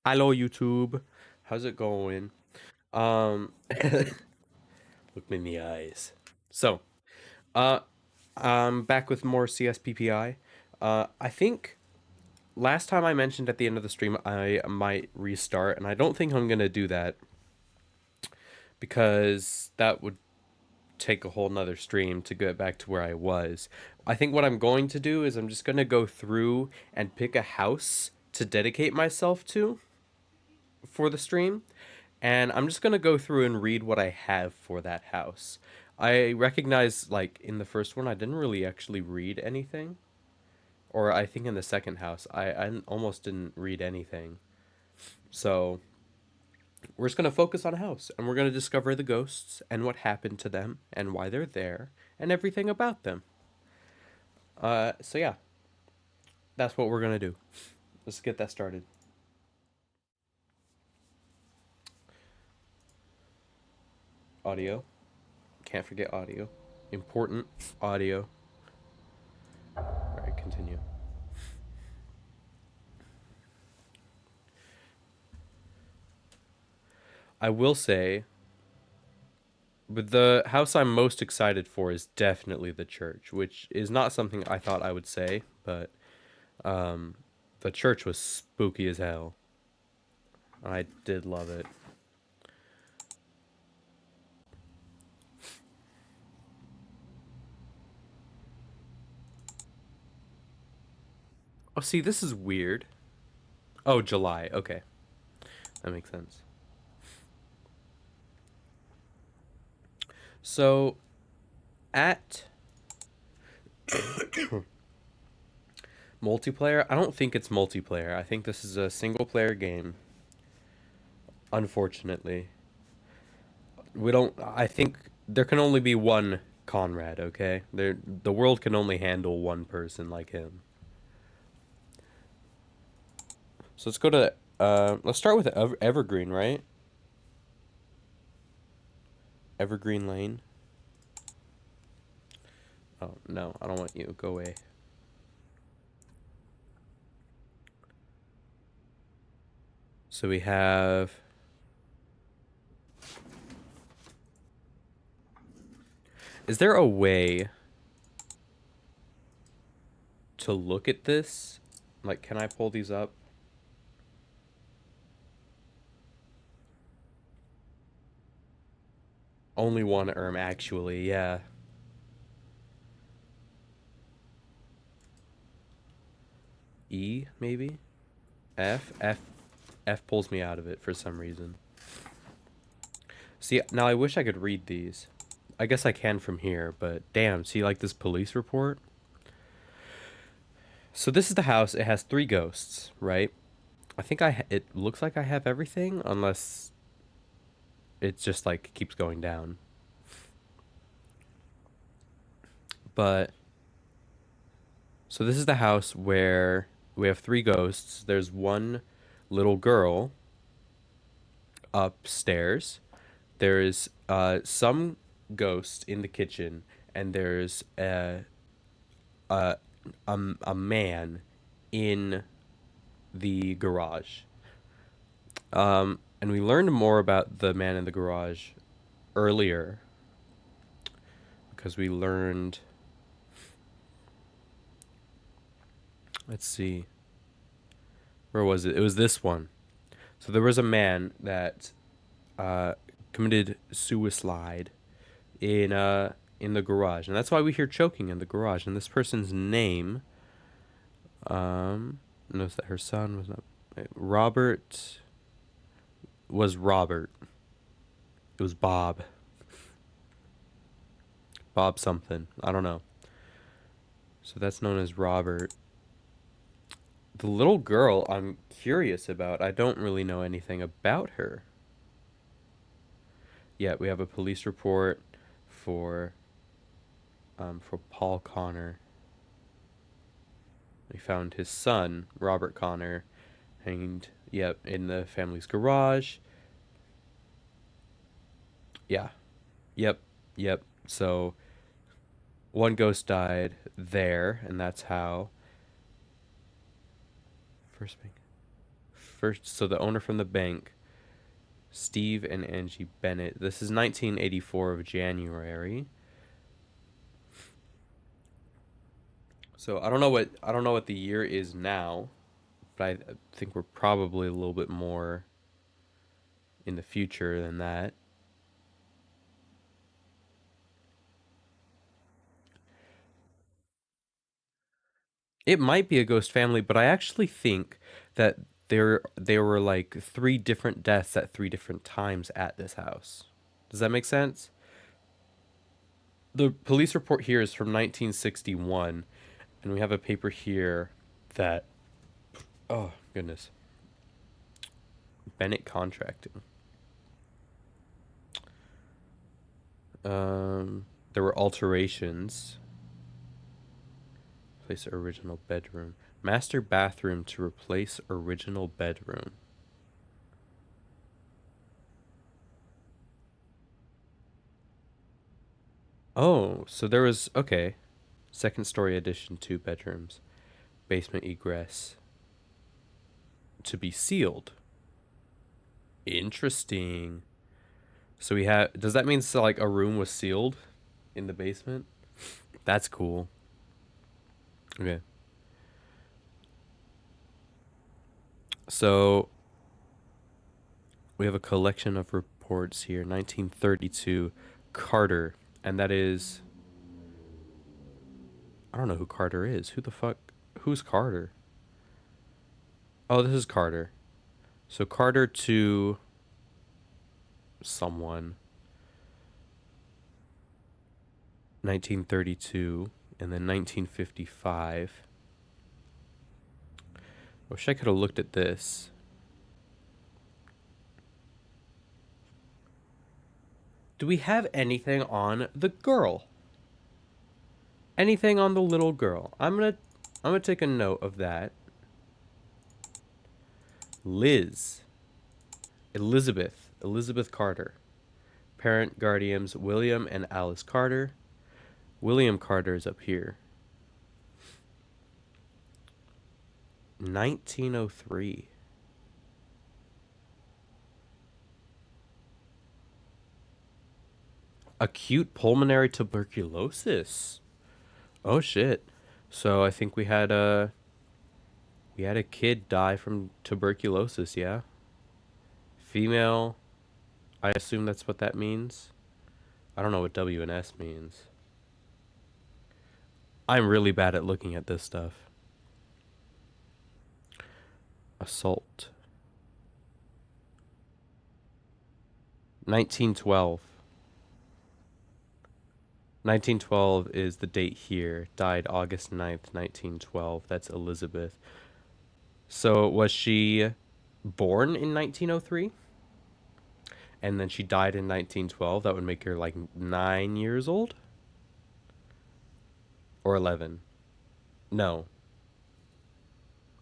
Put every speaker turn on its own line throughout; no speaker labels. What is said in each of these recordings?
Hello YouTube. How's it going? Look me in the eyes. So, uh I'm back with more CSPPI. I think last time I mentioned at the end of the stream I might restart, and I don't think I'm gonna do that because that would take a whole nother stream to get back to where I was. I think what I'm going to do is I'm just gonna go through and pick a house to dedicate myself to for the stream, and I'm just gonna go through and read what I have for that house. I recognize, like, in the first one, I didn't really actually read anything, or I think in the second house, I almost didn't read anything. So we're just gonna focus on a house, and we're gonna discover the ghosts and what happened to them and why they're there and everything about them. So yeah, that's what we're gonna do. Let's get that started. Audio, can't forget audio. Important audio. All right, continue. I will say, but the house I'm most excited for is definitely the church, which is not something I thought I would say, but um, the church was spooky as hell. I did love it. Oh, see, this is weird. Oh, July. Okay, that makes sense. So, at multiplayer, I don't think it's multiplayer. I think this is a single player game. Unfortunately, we don't. I think there can only be one Conrad. Okay, the world can only handle one person like him. So let's go to let's start with Evergreen, right? Evergreen Lane. Oh, no, I don't want you. Go away. So we have, is there a way to look at this? Like, can I pull these up? Only one actually, yeah. E, maybe? F? F pulls me out of it for some reason. See, now I wish I could read these. I guess I can from here, but damn, see, like, this police report? So this is the house. It has 3 ghosts, right? I think it looks like I have everything, unless it just, like, keeps going down. But, so this is the house where we have 3 ghosts. There's one little girl upstairs. There's some ghost in the kitchen, and there's a a man in the garage. And we learned more about the man in the garage earlier because we learned. Let's see, where was it? It was this one. So there was a man that uh, committed suicide in the garage, and that's why we hear choking in the garage. And this person's name, notice that her son was not Robert. Was Robert. It was Bob. Bob something. I don't know. So that's known as Robert. The little girl I'm curious about. I don't really know anything about her. Yet we have a police report for Paul Connor. We found his son, Robert Connor, hanged, yep, in the family's garage. Yeah. Yep. Yep. So one ghost died there, and that's how first first, so the owner from the bank, Steve and Angie Bennett. This is 1984 of January. So I don't know what the year is now, but I think we're probably a little bit more in the future than that. It might be a ghost family, but I actually think that there were like three different deaths at three different times at this house. Does that make sense? The police report here is from 1961, and we have a paper here that, oh goodness, Bennett Contracting. There were alterations. Place original bedroom. Master bathroom to replace original bedroom. Oh, so there was, okay. Second story addition, two bedrooms. Basement egress to be sealed. Interesting. So we have, does that mean so like a room was sealed in the basement? That's cool. Okay. So we have a collection of reports here. 1932, Carter, and that is, I don't know who Carter is. Who the fuck? Who's Carter? Oh, this is Carter. So Carter to someone, 1932, and then 1955. Wish I could have looked at this. Do we have anything on the girl? Anything on the little girl? I'm gonna take a note of that. Liz. Elizabeth Carter. Parent guardians William and Alice Carter. William Carter is up here. 1903. Acute pulmonary tuberculosis. Oh shit. So I think we had a kid die from tuberculosis, yeah? Female, I assume that's what that means. I don't know what W and S means. I'm really bad at looking at this stuff. Assault. 1912. 1912 is the date here. Died August 9th, 1912. That's Elizabeth. So was she born in 1903? And then she died in 1912. That would make her like 9 years old? Or 11? No,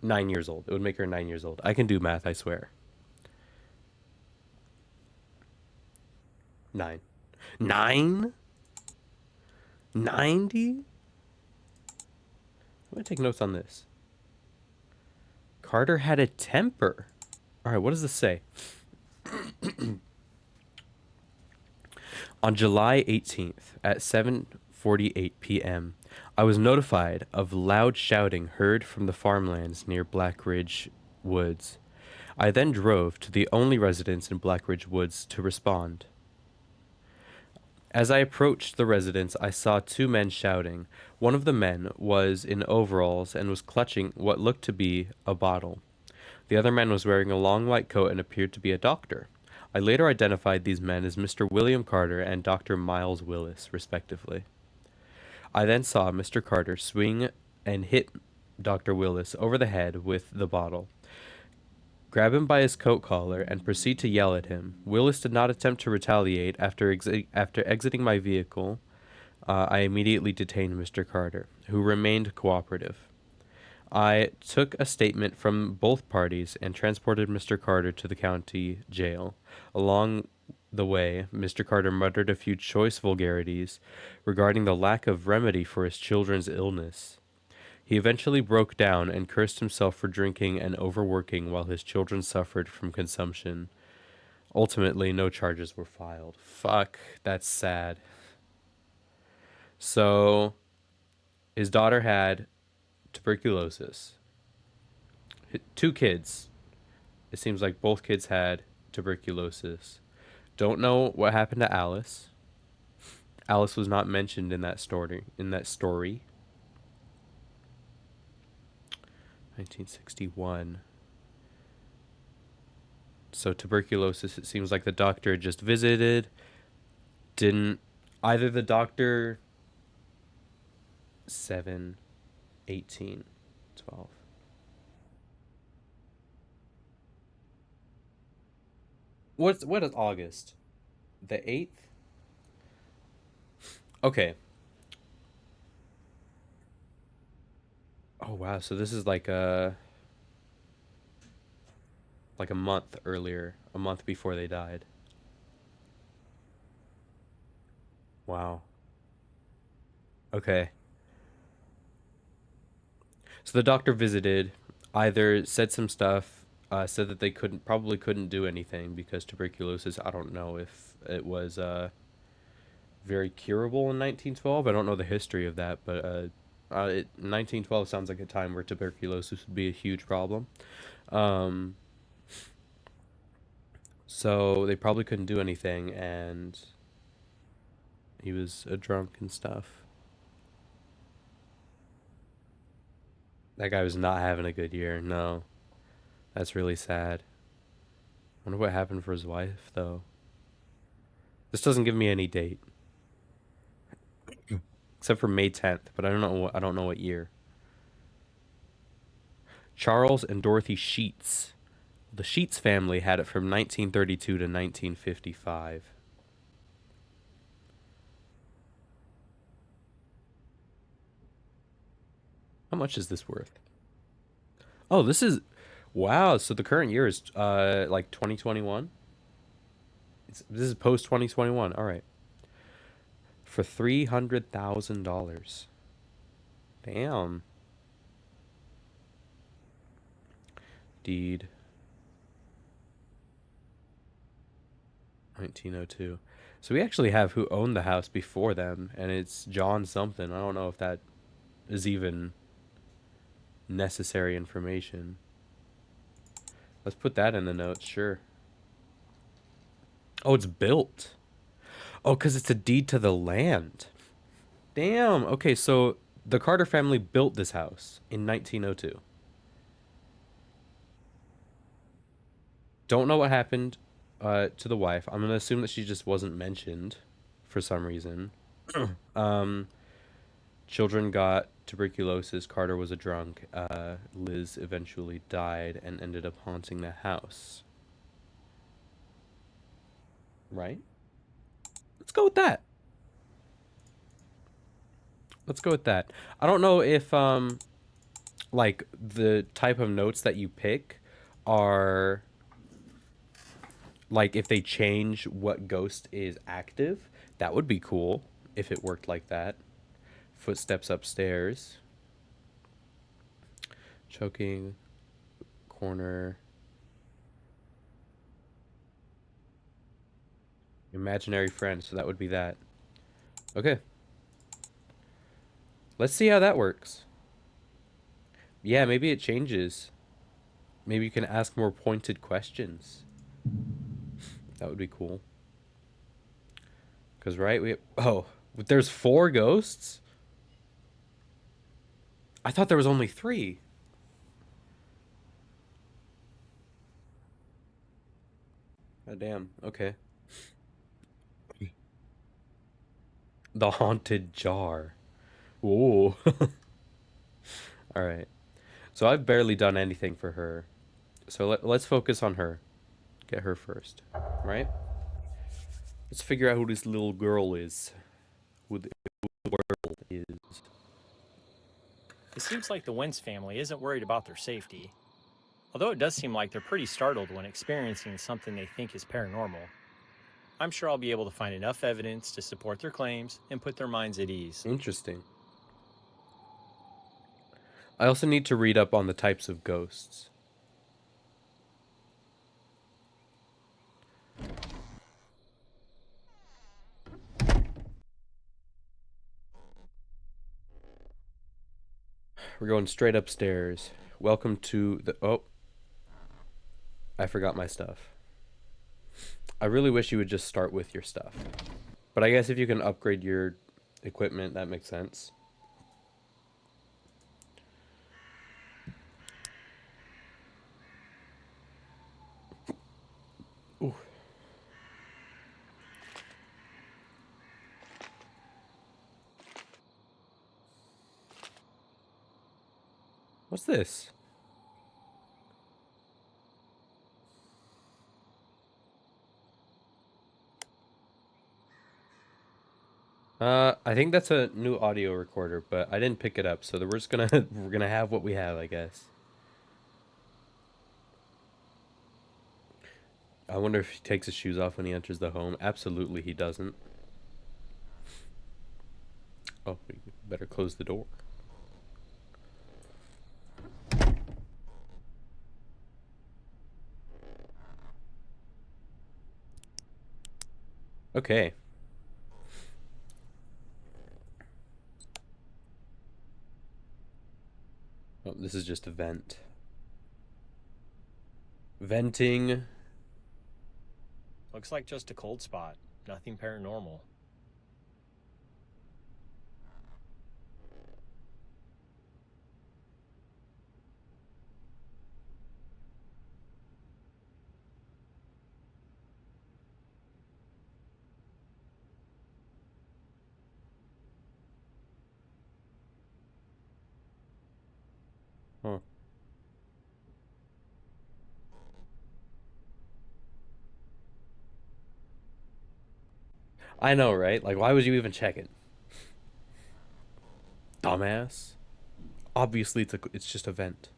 9 years old. It would make her 9 years old. I can do math, I swear. Nine. Nine? 90? I'm going to take notes on this. Carter had a temper. All right, what does this say? On July 18th at 7:48 p.m., I was notified of loud shouting heard from the farmlands near Black Ridge Woods. I then drove to the only residence in Black Ridge Woods to respond. As I approached the residence, I saw two men shouting. One of the men was in overalls and was clutching what looked to be a bottle. The other man was wearing a long white coat and appeared to be a doctor. I later identified these men as Mr. William Carter and Dr. Miles Willis, respectively. I then saw Mr. Carter swing and hit Dr. Willis over the head with the bottle, grab him by his coat collar, and proceed to yell at him. Willis did not attempt to retaliate. After exiting my vehicle, I immediately detained Mr. Carter, who remained cooperative. I took a statement from both parties and transported Mr. Carter to the county jail. Along the way, Mr. Carter muttered a few choice vulgarities regarding the lack of remedy for his children's illness. He eventually broke down and cursed himself for drinking and overworking while his children suffered from consumption. Ultimately, no charges were filed. Fuck, that's sad. So, his daughter had tuberculosis. Two kids. It seems like both kids had tuberculosis. Don't know what happened to Alice. Alice was not mentioned in that story. 1961. So tuberculosis, it seems like the doctor just visited. Didn't either the doctor 7, 18, 12. What is August? The 8th? Okay. Oh wow, so this is like a month earlier, a month before they died. Wow. Okay. So the doctor visited, either said some stuff, said that they couldn't do anything because tuberculosis. I don't know if it was very curable in 1912. I don't know the history of that, but 1912 sounds like a time where tuberculosis would be a huge problem. Um, so they probably couldn't do anything, and he was a drunk and stuff. That guy was not having a good year. No, that's really sad. Wonder what happened for his wife though. This doesn't give me any date except for May 10th, but I don't know what year. Charles and Dorothy Sheets. The Sheets family had it from 1932 to 1955. How much is this worth? Oh, this is wow. So the current year is like 2021. This is post 2021. All right, for $300,000. Damn. Deed 1902. So we actually have who owned the house before them, and it's John something. I don't know if that is even necessary information. Let's put that in the notes, sure. Oh, it's built. Oh, because it's a deed to the land. Damn. Okay, so the Carter family built this house in 1902. Don't know what happened to the wife. I'm going to assume that she just wasn't mentioned for some reason. Um, Children got tuberculosis. Carter was a drunk. Liz eventually died and ended up haunting the house. Right? Let's go with that. Let's go with that. I don't know if like the type of notes that you pick are like if they change what ghost is active. That would be cool if it worked like that. Footsteps upstairs. Choking corner. Imaginary friend, so that would be that. Okay. Let's see how that works. Yeah, maybe it changes. Maybe you can ask more pointed questions. That would be cool. Cause right, there's four ghosts. I thought there was only three. Oh damn. Okay. The haunted jar. Ooh. All right. So I've barely done anything for her. So let's focus on her. Get her first, right? Let's figure out who this little girl is. Who the world is.
It seems like the Wentz family isn't worried about their safety, although it does seem like they're pretty startled when experiencing something they think is paranormal. I'm sure I'll be able to find enough evidence to support their claims and put their minds at ease.
Interesting. I also need to read up on the types of ghosts. We're going straight upstairs. Welcome to the... Oh, I forgot my stuff. I really wish you would just start with your stuff. But I guess if you can upgrade your equipment, that makes sense. Ooh. What's this? I think that's a new audio recorder, but I didn't pick it up, so we're just gonna we're gonna have what we have, I guess. I wonder if he takes his shoes off when he enters the home. Absolutely, he doesn't. Oh, we better close the door. Okay. Oh, this is just a vent. Venting.
Looks like just a cold spot. Nothing paranormal.
Huh. I know, right? Like, why would you even check it? Dumbass. Obviously, it's just a vent.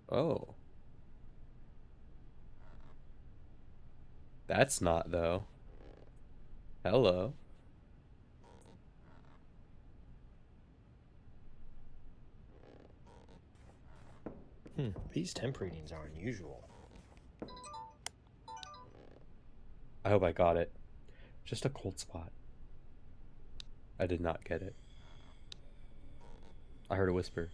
Oh. That's not, though. Hello.
These temp readings are unusual.
I hope I got it. Just a cold spot. I did not get it. I heard a whisper.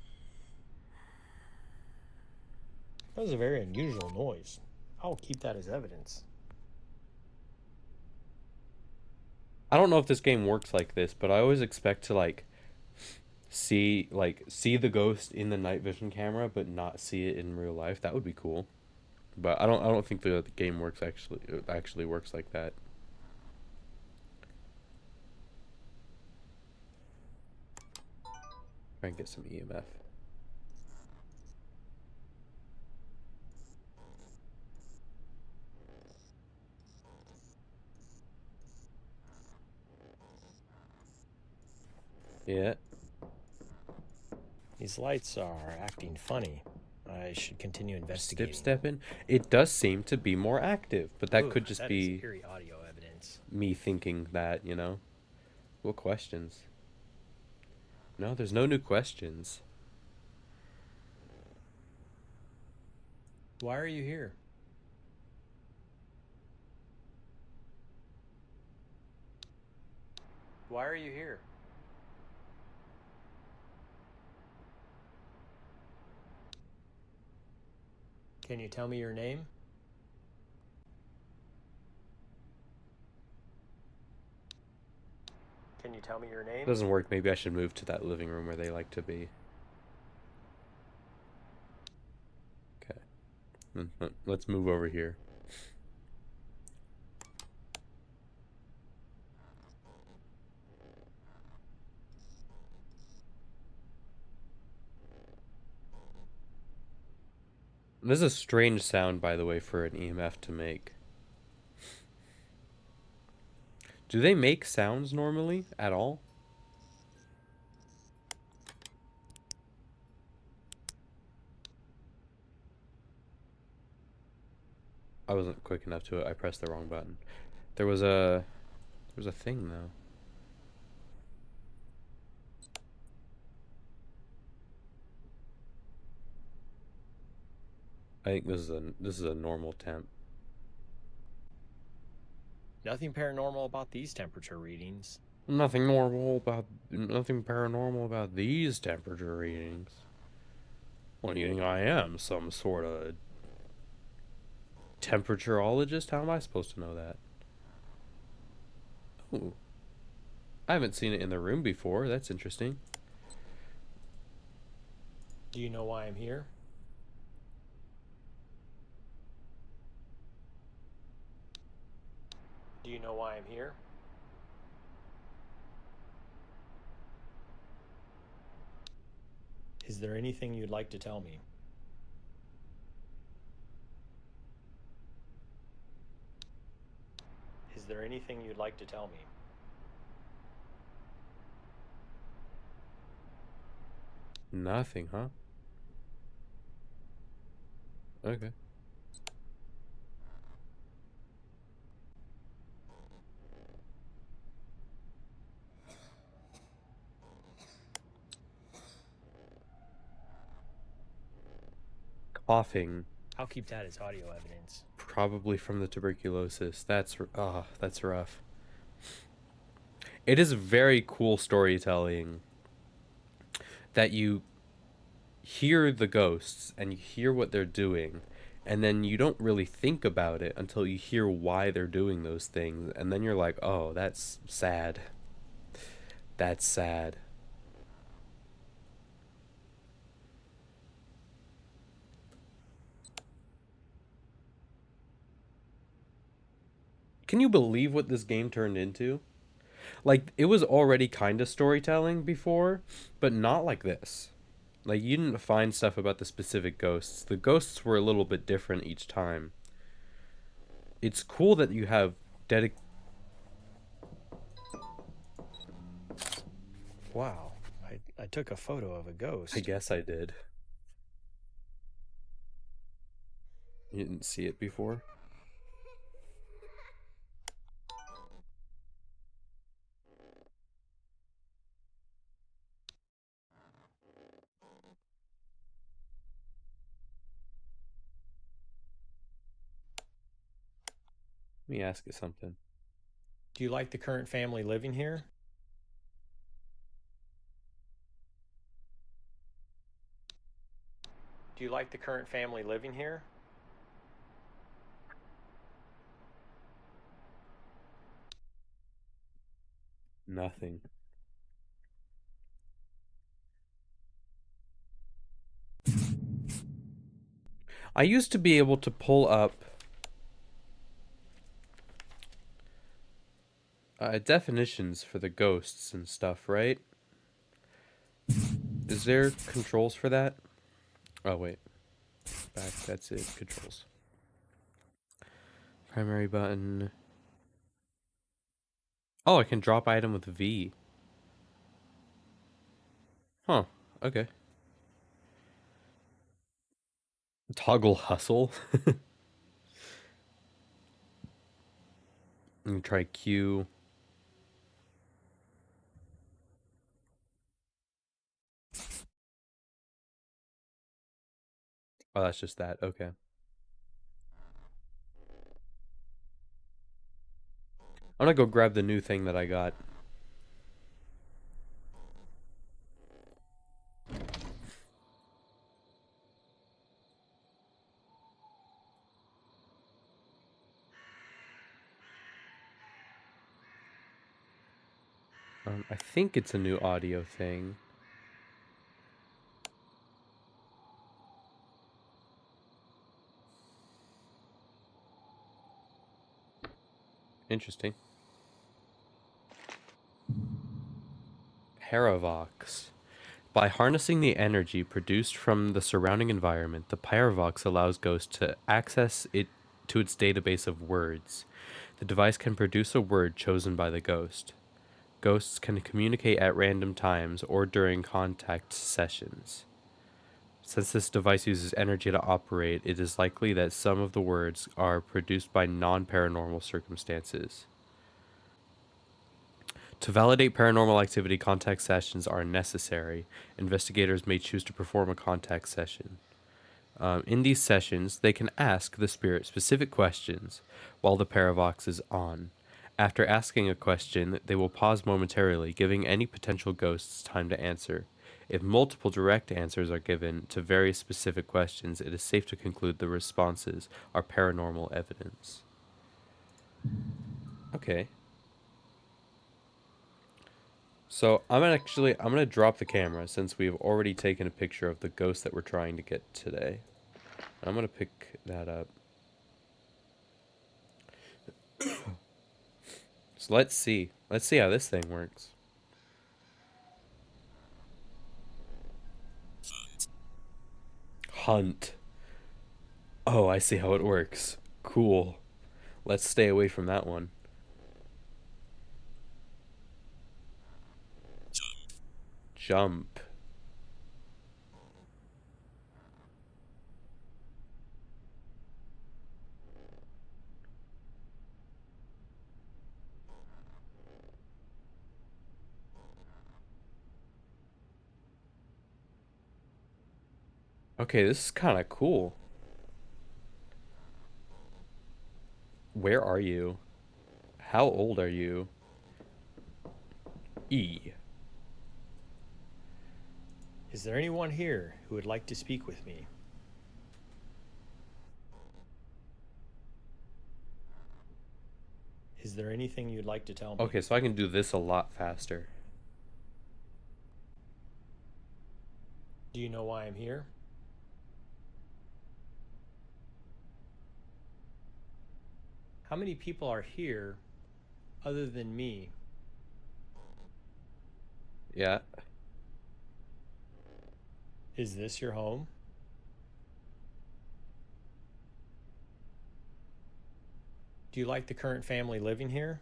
That was a very unusual noise. I'll keep that as evidence.
I don't know if this game works like this, but I always expect to see the ghost in the night vision camera but not see it in real life. That would be cool. But I don't think the game works actually works like that. Try and get some EMF. Yeah.
These lights are acting funny. I should continue
Step
investigating.
stepping. It does seem to be more active, but that
Ooh,
could just
that is
be
eerie audio evidence.
me thinking that, you know? What questions? No, there's no new questions.
Why are you here? Why are you here? Can you tell me your name? Can you tell me your name?
Doesn't work. Maybe I should move to that living room where they like to be. Okay. Let's move over here. This is a strange sound, by the way, for an EMF to make. Do they make sounds normally at all? I wasn't quick enough to it. I pressed the wrong button. There was a thing though. I think this is a normal temp.
Nothing paranormal about these temperature readings.
Nothing paranormal about these temperature readings. What do you think I am? Some sort of temperaturologist? How am I supposed to know that? Ooh, I haven't seen it in the room before. That's interesting.
Do you know why I'm here? Do you know why I'm here? Is there anything you'd like to tell me? Is there anything you'd like to tell me?
Nothing, huh? Okay. Coughing,
I'll keep that as audio evidence.
probably from the tuberculosis. That's rough. It is very cool storytelling that you hear the ghosts and you hear what they're doing, and then you don't really think about it until you hear why they're doing those things, and then you're like, oh, that's sad. That's sad. Can you believe what this game turned into? Like, it was already kind of storytelling before, but not like this. Like, you didn't find stuff about the specific ghosts. The ghosts were a little bit different each time. It's cool that you have dedic.
Wow, I took a photo of a
I
ghost.
guess I did. You didn't see it before? Let me ask you something.
Do you like the current family living here? Do you like the current family living here?
Nothing. I used to be able to pull up definitions for the ghosts and stuff, right? Is there controls for that? Oh, wait. Back, that's it. Controls. Primary button. Oh, I can drop item with V. Huh. Okay. Toggle hustle. And try Q. Oh, that's just that. Okay. I'm gonna go grab the new thing that I got. I think it's a new audio thing. Interesting. Paravox. By harnessing the energy produced from the surrounding environment, the Paravox allows Ghost to access it to its database of words. The device can produce a word chosen by the ghost. Ghosts can communicate at random times or during contact sessions. Since this device uses energy to operate, it is likely that some of the words are produced by non paranormal circumstances. To validate paranormal activity, contact sessions are necessary. Investigators may choose to perform a contact session. In these sessions, they can ask the spirit specific questions while the Paravox is on. After asking a question, they will pause momentarily, giving any potential ghosts time to answer. If multiple direct answers are given to very specific questions, it is safe to conclude the responses are paranormal evidence. Okay. So I'm gonna drop the camera since we've already taken a picture of the ghost that we're trying to get today. I'm gonna pick that up. So let's see. Let's see how this thing works. Hunt. Oh, I see how it works. Cool. Let's stay away from that one. Jump. Okay, this is kind of cool. Where are you? How old are you? E.
Is there anyone here who would like to speak with me? Is there anything you'd like to tell me?
Okay, so I can do this a lot faster.
Do you know why I'm here? How many people are here other than me?
Yeah.
Is this your home? Do you like the current family living here?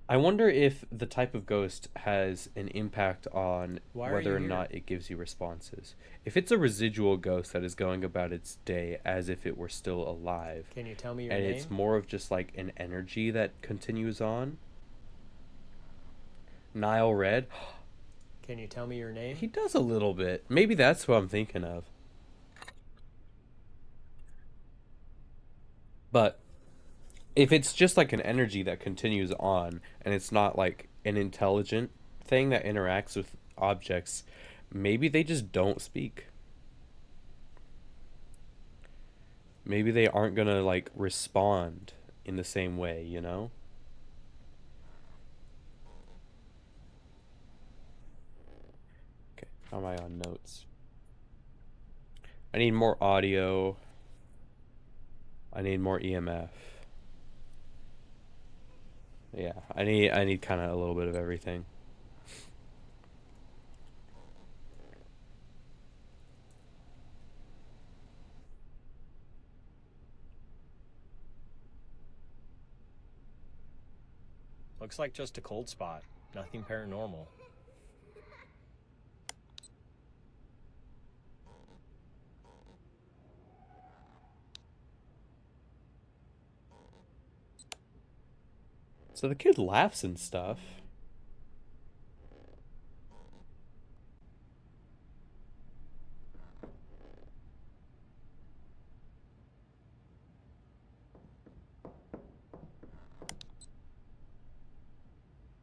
I wonder if the type of ghost has an impact on
Why are you
whether or
here?
not it gives you responses. If it's a residual ghost that is going about its day as if it were still alive,
Can you tell me your
and it's
name?
more of just like an energy that continues on. Nile Red,
Can you tell me your name?
he does a little bit. Maybe that's who I'm thinking of. But if it's just like an energy that continues on and it's not like an intelligent thing that interacts with objects, maybe they just don't speak. Maybe they aren't gonna like respond in the same way, you know? Okay, how am I on notes? I need more audio. I need more EMF. Yeah, I need kind of a little bit of everything.
Looks like just a cold spot. Nothing paranormal.
So the kid laughs and stuff.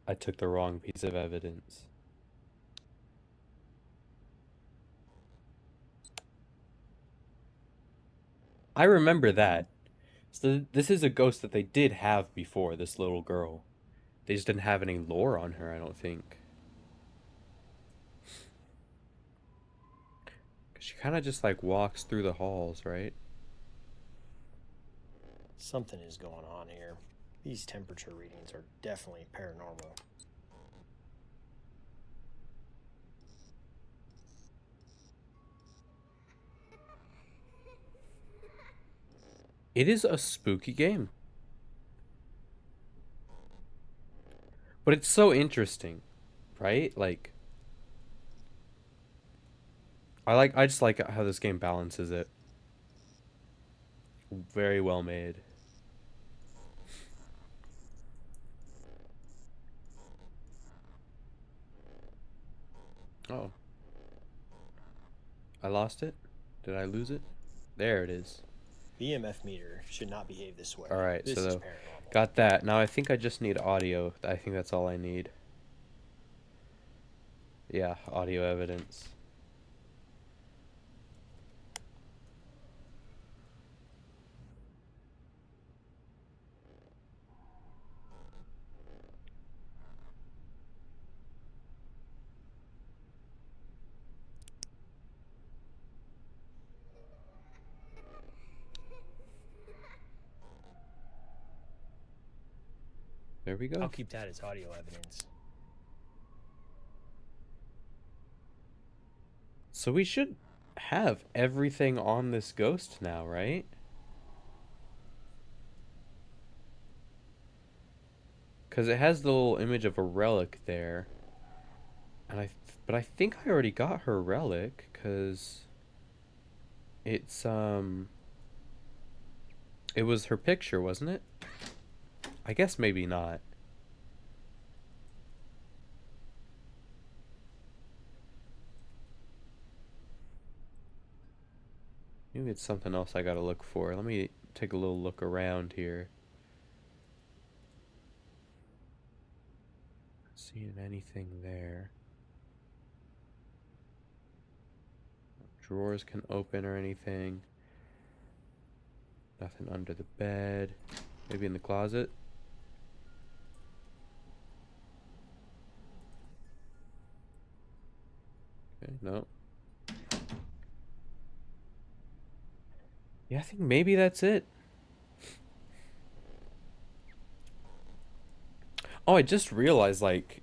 I took the wrong piece of evidence. I remember that. So this is a ghost that they did have before, this little girl. They just didn't have any lore on her, I don't think. 'Cause she kind of just like walks through the halls, right?
Something is going on here. These temperature readings are definitely paranormal.
It is a spooky game. But it's so interesting, right? Like I just like how this game balances it. Very well made. Oh, I lost it? Did I lose it? There it is.
The EMF meter should not behave this
All
way.
right,
This is
so
paranormal.
got that. Now I think I just need audio. I think that's all I need. Yeah, audio evidence. There we
I'll
go.
keep that as audio evidence.
So we should have everything on this ghost now, right? Because it has the little image of a relic there. And but I think I already got her relic, because it's, it was her picture, wasn't it? I guess maybe not. Maybe it's something else I gotta look for. Let me take a little look around here. Seeing anything there. Drawers can open or anything. Nothing under the bed. Maybe in the closet. Okay, no. Yeah, I think maybe that's it. Oh, I just realized, like,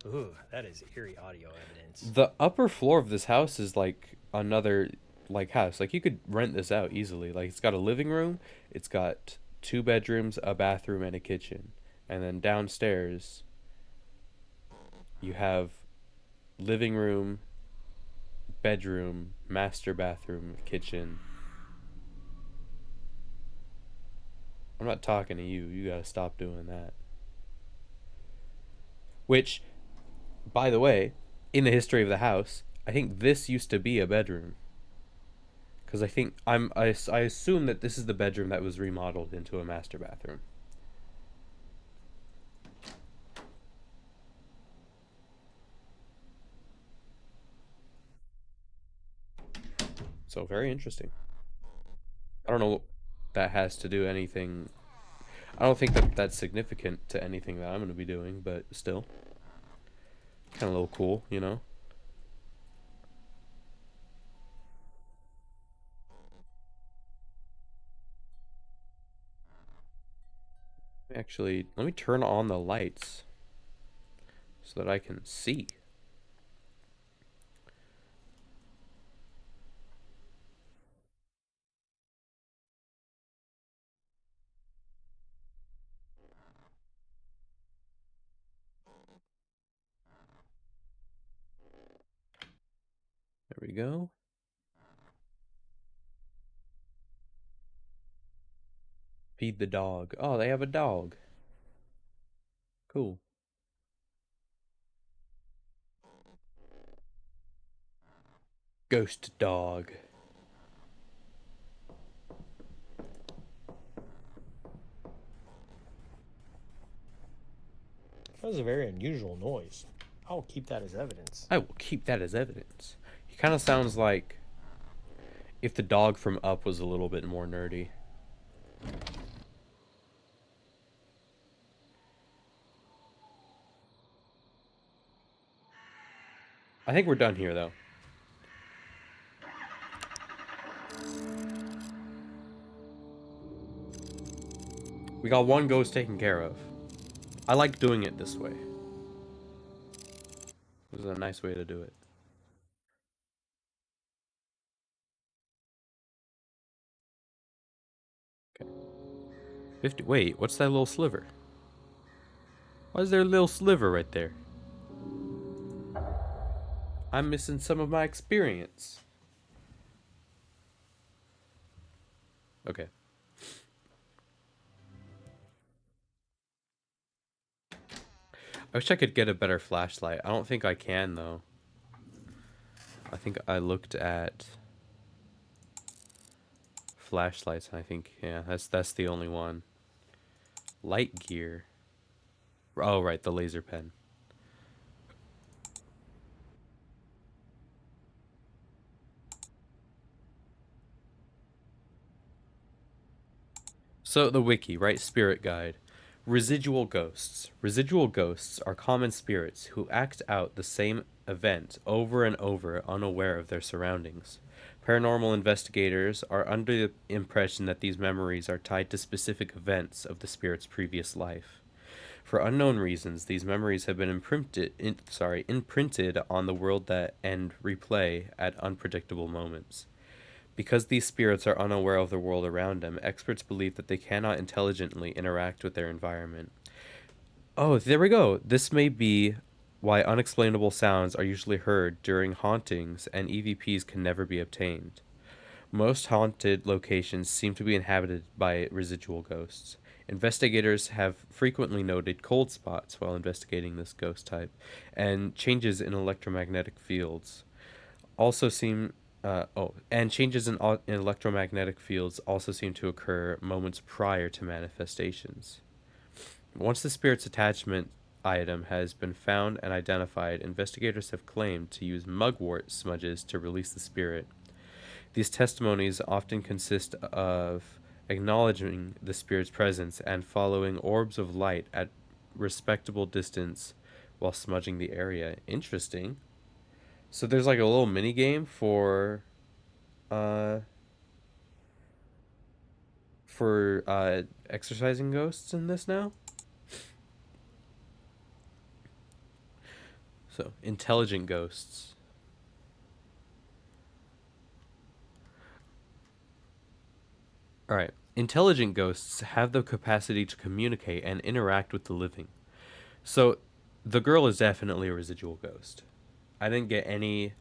Ooh, that is eerie audio evidence.
the upper floor of this house is like another like house. Like you could rent this out easily. Like it's got a living room, it's got two bedrooms, a bathroom, and a kitchen. And then downstairs you have living room, bedroom, master bathroom, kitchen. I'm not talking to you. You gotta stop doing that. Which, by the way, in the history of the house, I think this used to be a bedroom. Because I think I assume that this is the bedroom that was remodeled into a master bathroom. So very interesting. I don't know what that has to do anything. I don't think that that's significant to anything that I'm going to be doing, but still, kind of a little cool, you know. Actually, let me turn on the lights so that I can see. There we go. Feed the dog. Oh, they have a dog. Cool. Ghost dog.
That was a very unusual noise. I'll keep that as evidence.
I will keep that as evidence. He kind of sounds like if the dog from Up was a little bit more nerdy. I think we're done here, though. We got one ghost taken care of. I like doing it this way. This is a nice way to do it. Okay. 50. Wait, what's that little sliver? Why is there a little sliver right there? I'm missing some of my experience. Okay. I wish I could get a better flashlight. I don't think I can though. I think I looked at flashlights and I think yeah, that's the only one. Light gear. Oh right, the laser pen. So the wiki, right? Spirit guide. Residual ghosts. Residual ghosts are common spirits who act out the same event over and over, unaware of their surroundings. Paranormal investigators are under the impression that these memories are tied to specific events of the spirit's previous life. For unknown reasons, these memories have been imprinted on the world that and replay at unpredictable moments. Because these spirits are unaware of the world around them, experts believe that they cannot intelligently interact with their environment. Oh, there we go. This may be why unexplainable sounds are usually heard during hauntings and EVPs can never be obtained. Most haunted locations seem to be inhabited by residual ghosts. Investigators have frequently noted cold spots while investigating this ghost type, and changes in electromagnetic fields also seem and changes in electromagnetic fields also seem to occur moments prior to manifestations. Once the spirit's attachment item has been found and identified, investigators have claimed to use mugwort smudges to release the spirit. These testimonies often consist of acknowledging the spirit's presence and following orbs of light at respectable distance while smudging the area. Interesting. So there's like a little mini game uh for exercising ghosts in this now. So intelligent ghosts. All right. Intelligent ghosts have the capacity to communicate and interact with the living. So the girl is definitely a residual ghost. I didn't get any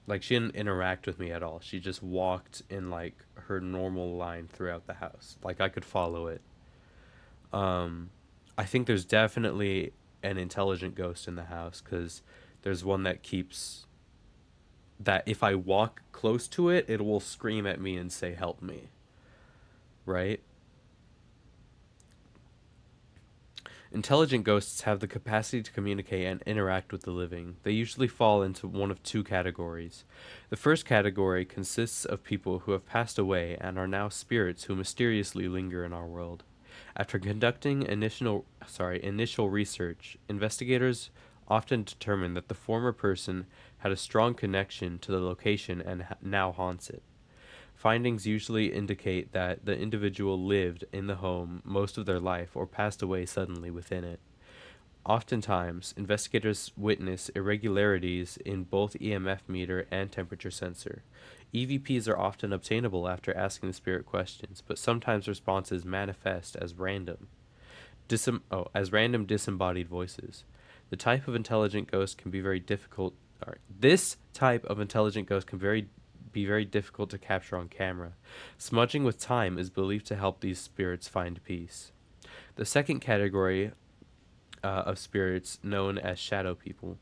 like she didn't interact with me at all. She just walked in like her normal line throughout the house. Like I could follow it. Um I think there's definitely an intelligent ghost in the house cuz there's one that keeps that if I walk close to it, it will scream at me and say help me, right? Intelligent ghosts have the capacity to communicate and interact with the living. They usually fall into one of two categories. The first category consists of people who have passed away and are now spirits who mysteriously linger in our world. After conducting initial research, investigators often determine that the former person had a strong connection to the location and now haunts it. Findings usually indicate that the individual lived in the home most of their life or passed away suddenly within it. Oftentimes, investigators witness irregularities in both EMF meter and temperature sensor. EVPs are often obtainable after asking the spirit questions, but sometimes responses manifest as random disembodied voices. The type of intelligent ghost can be very difficult. This type of intelligent ghost can be very difficult to capture on camera. Smudging with time is believed to help these spirits find peace. The second category of spirits, known as shadow people.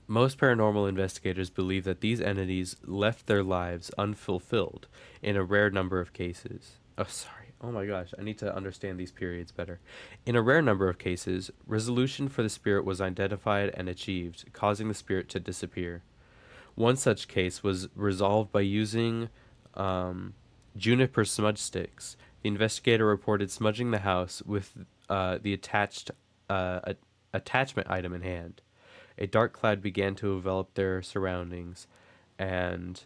Most paranormal investigators believe that these entities left their lives unfulfilled in a rare number of cases. Oh, sorry. Oh my gosh, I need to understand these periods better. In a rare number of cases, resolution for the spirit was identified and achieved, causing the spirit to disappear. One such case was resolved by using juniper smudge sticks. The investigator reported smudging the house with the attachment item in hand. A dark cloud began to envelop their surroundings, and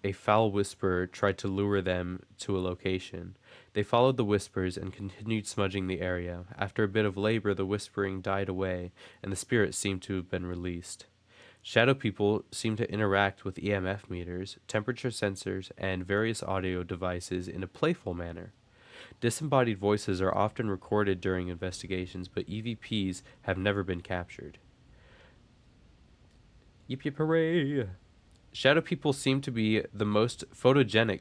a foul whisperer tried to lure them to a location. They followed the whispers and continued smudging the area. After a bit of labor, the whispering died away, and the spirit seemed to have been released. Shadow people seem to interact with EMF meters, temperature sensors, and various audio devices in a playful manner. Disembodied voices are often recorded during investigations, but EVPs have never been captured. Yip yip hooray! Shadow people seem to be the most photogenic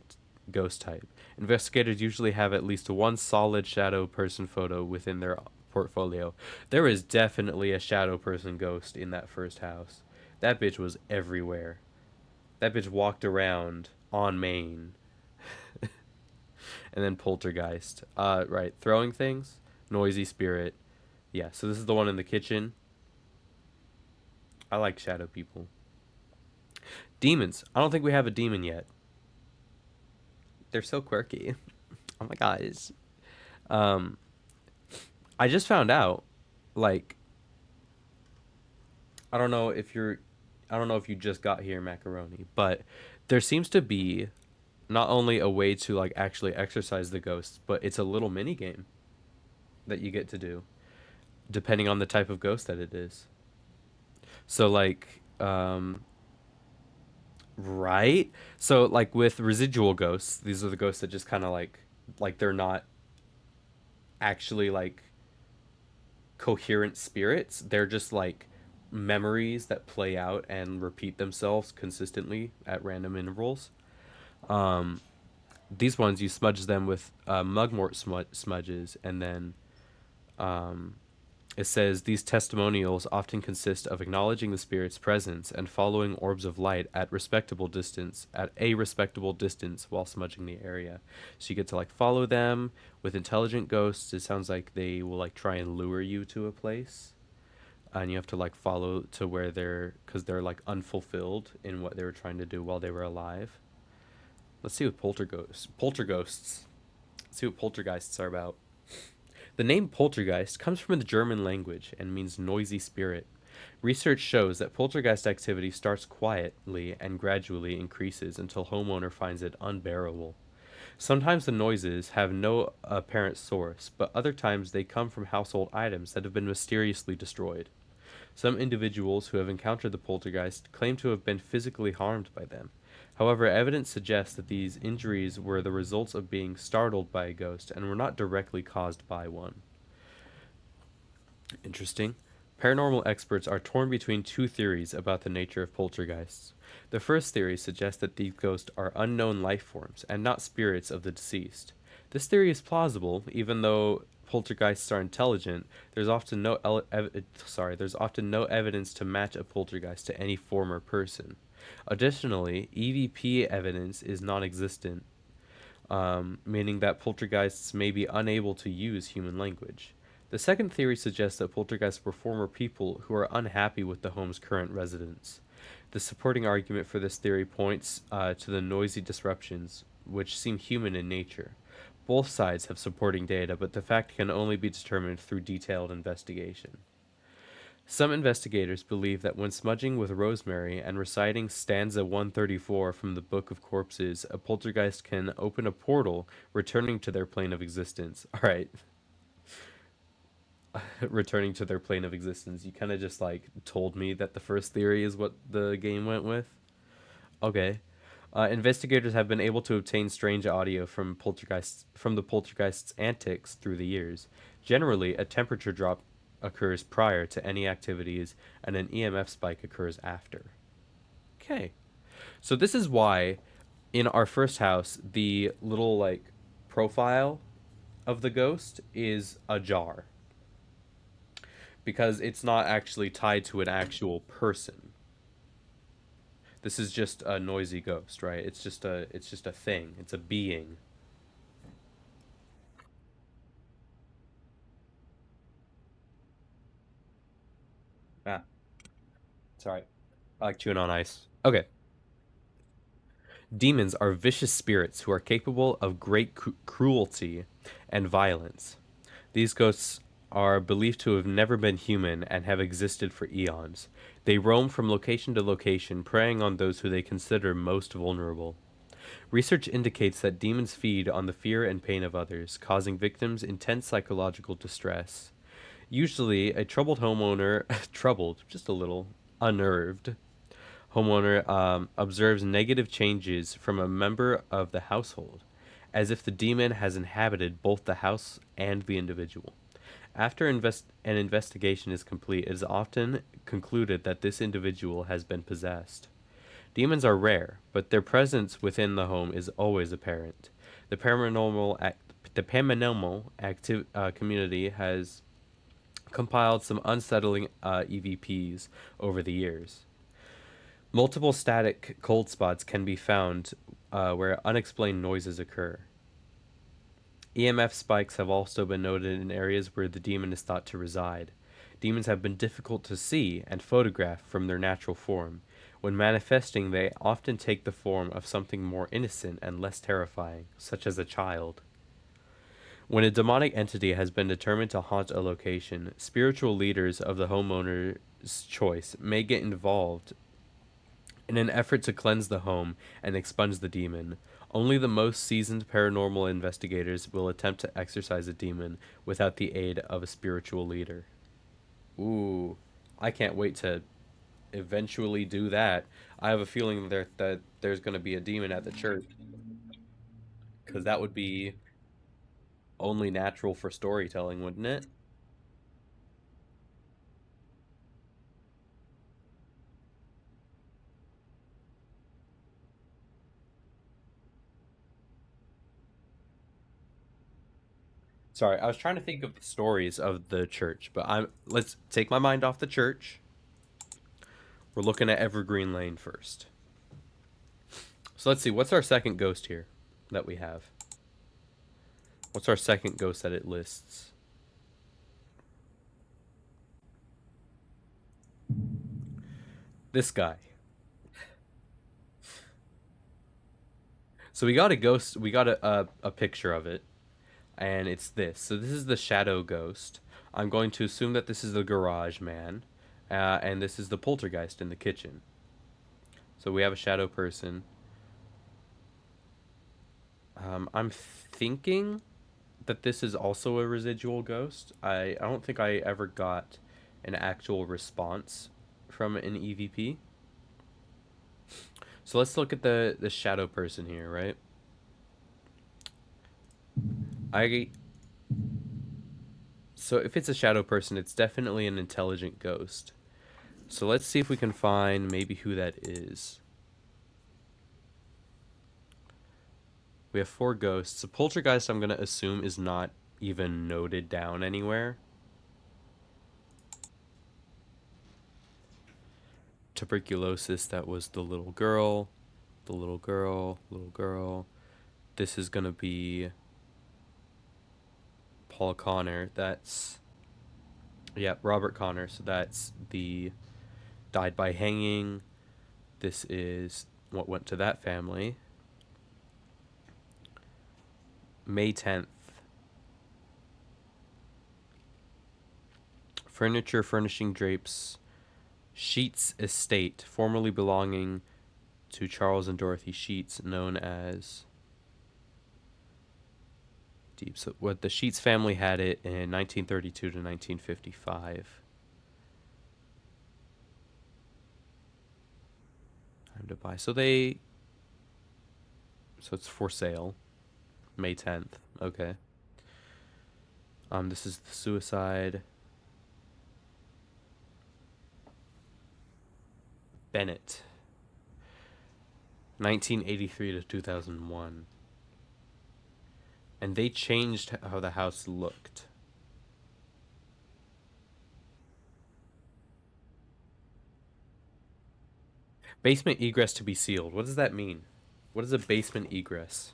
ghost type. Investigators usually have at least one solid shadow person photo within their portfolio. There was definitely a shadow person ghost in that first house. That bitch was everywhere. That bitch walked around on Main. And then poltergeist. Right, throwing things, noisy spirit. Yeah, so this is the one in the kitchen. I like shadow people. Demons. I don't think we have a demon yet. They're so quirky. Oh my guys. Um, I just found out, like, I don't know if you're, I don't know if you just got here, macaroni, but there seems to be not only a way to like actually exercise the ghosts, but it's a little mini game that you get to do depending on the type of ghost that it is. So like, right? So like with residual ghosts, these are the ghosts that just kind of like they're not actually like coherent spirits. They're just like memories that play out and repeat themselves consistently at random intervals. These ones you smudge them with mugwort smudges, and then it says these testimonials often consist of acknowledging the spirit's presence and following orbs of light at a respectable distance while smudging the area. So you get to like follow them. With intelligent ghosts, it sounds like they will like try and lure you to a place, and you have to like follow to where they're because they're like unfulfilled in what they were trying to do while they were alive. Let's see what polterghosts. Let's see what poltergeists are about. The name poltergeist comes from the German language and means noisy spirit. Research shows that poltergeist activity starts quietly and gradually increases until homeowner finds it unbearable. Sometimes the noises have no apparent source, but other times they come from household items that have been mysteriously destroyed. Some individuals who have encountered the poltergeist claim to have been physically harmed by them. However, evidence suggests that these injuries were the results of being startled by a ghost and were not directly caused by one. Interesting. Paranormal experts are torn between two theories about the nature of poltergeists. The first theory suggests that these ghosts are unknown life forms and not spirits of the deceased. This theory is plausible, even though poltergeists are intelligent. There's often no evidence to match a poltergeist to any former person. Additionally, EVP evidence is non-existent, meaning that poltergeists may be unable to use human language. The second theory suggests that poltergeists were former people who are unhappy with the home's current residents. The supporting argument for this theory points to the noisy disruptions, which seem human in nature. Both sides have supporting data, but the fact can only be determined through detailed investigation. Some investigators believe that when smudging with rosemary and reciting stanza 134 from the Book of Corpses, a poltergeist can open a portal, returning to their plane of existence. All right, returning to their plane of existence. You kind of just like told me that the first theory is what the game went with. Okay. Investigators have been able to obtain strange audio from the poltergeist's antics through the years. Generally, a temperature drop occurs prior to any activities, and an EMF spike occurs after. Okay. So this is why in our first house the little like profile of the ghost is ajar because it's not actually tied to an actual person. This is just a noisy ghost, right? It's just a thing. It's a being. Ah, sorry. I like chewing on ice. Okay. Demons are vicious spirits who are capable of great cruelty and violence. These ghosts are believed to have never been human and have existed for eons. They roam from location to location, preying on those who they consider most vulnerable. Research indicates that demons feed on the fear and pain of others, causing victims intense psychological distress. Usually, a troubled homeowner, troubled, just a little, unnerved, homeowner observes negative changes from a member of the household, as if the demon has inhabited both the house and the individual. After an investigation is complete, it is often concluded that this individual has been possessed. Demons are rare, but their presence within the home is always apparent. The paranormal community has compiled some unsettling EVPs over the years. Multiple static cold spots can be found where unexplained noises occur. EMF spikes have also been noted in areas where the demon is thought to reside. Demons have been difficult to see and photograph from their natural form. When manifesting, they often take the form of something more innocent and less terrifying, such as a child. When a demonic entity has been determined to haunt a location, spiritual leaders of the homeowner's choice may get involved in an effort to cleanse the home and expunge the demon. Only the most seasoned paranormal investigators will attempt to exorcise a demon without the aid of a spiritual leader. Ooh, I can't wait to eventually do that. I have a feeling that there's going to be a demon at the church because that would be only natural for storytelling, wouldn't it? Sorry, I was trying to think of the stories of the church, but I'm let's take my mind off the church. We're looking at Evergreen Lane first. So let's see, what's our second ghost here that we have? What's our second ghost that it lists? This guy. So we got a ghost, we got a picture of it, and it's this. So this is the shadow ghost. I'm going to assume that this is the garage man, and this is the poltergeist in the kitchen. So we have a shadow person. I'm thinking that this is also a residual ghost. I don't think I ever got an actual response from an EVP. So let's look at the shadow person here, right? I So if it's a shadow person, it's definitely an intelligent ghost. So let's see if we can find maybe who that is. We have four ghosts. A poltergeist, I'm going to assume, is not even noted down anywhere. Tuberculosis, that was the little girl. The little girl, little girl. This is going to be Paul Connor. That's, yeah, Robert Connor. So that's the died by hanging. This is what went to that family. May 10th. Furniture, furnishing, drapes, Sheets estate, formerly belonging to Charles and Dorothy Sheets, known as Deep. So, what the Sheets family had it in 1932 to 1955. Time to buy. So it's for sale. May 10th. Okay. This is the suicide. Bennett, 1983 to 2001. And they changed how the house looked. Basement egress to be sealed. What does that mean? What is a basement egress?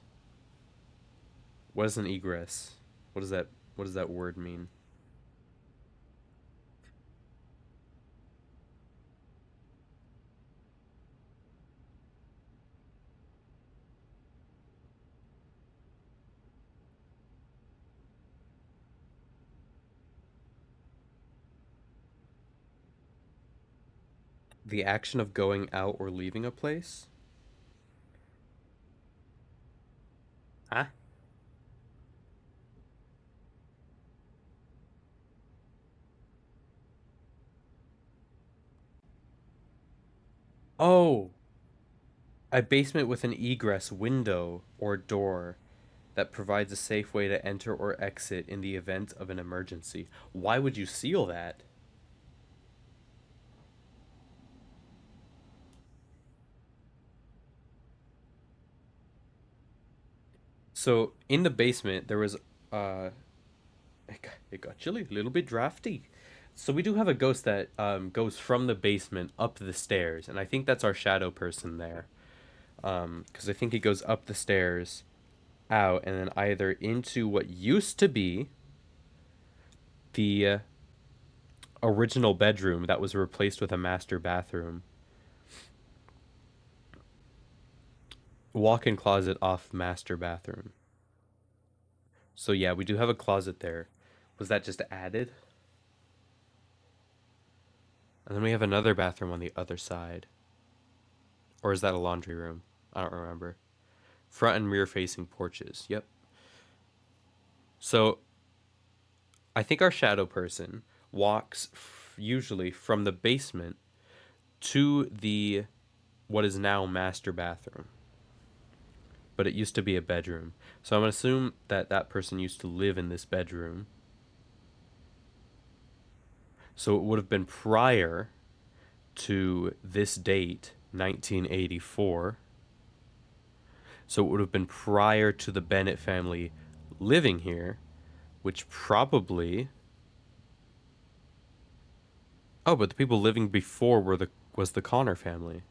What is an egress? What does that what does that word mean? The action of going out or leaving a place? Huh? Oh, a basement with an egress window or door that provides a safe way to enter or exit in the event of an emergency. Why would you seal that? So in the basement there was uh it got chilly, a little bit drafty. So we do have a ghost that goes from the basement up the stairs, and I think that's our shadow person there. Because I think he goes up the stairs, out, and then either into what used to be the original bedroom that was replaced with a master bathroom, walk-in closet off master bathroom. So yeah, we do have a closet there. Was that just added? And then we have another bathroom on the other side. Or is that a laundry room? I don't remember. Front and rear facing porches. Yep. So I think our shadow person walks usually from the basement to the what is now master bathroom, but it used to be a bedroom. So I'm gonna assume that that person used to live in this bedroom. So it would have been prior to this date, 1984. So it would have been prior to the Bennett family living here, which probably. Oh, but the people living before were the was the Connor family.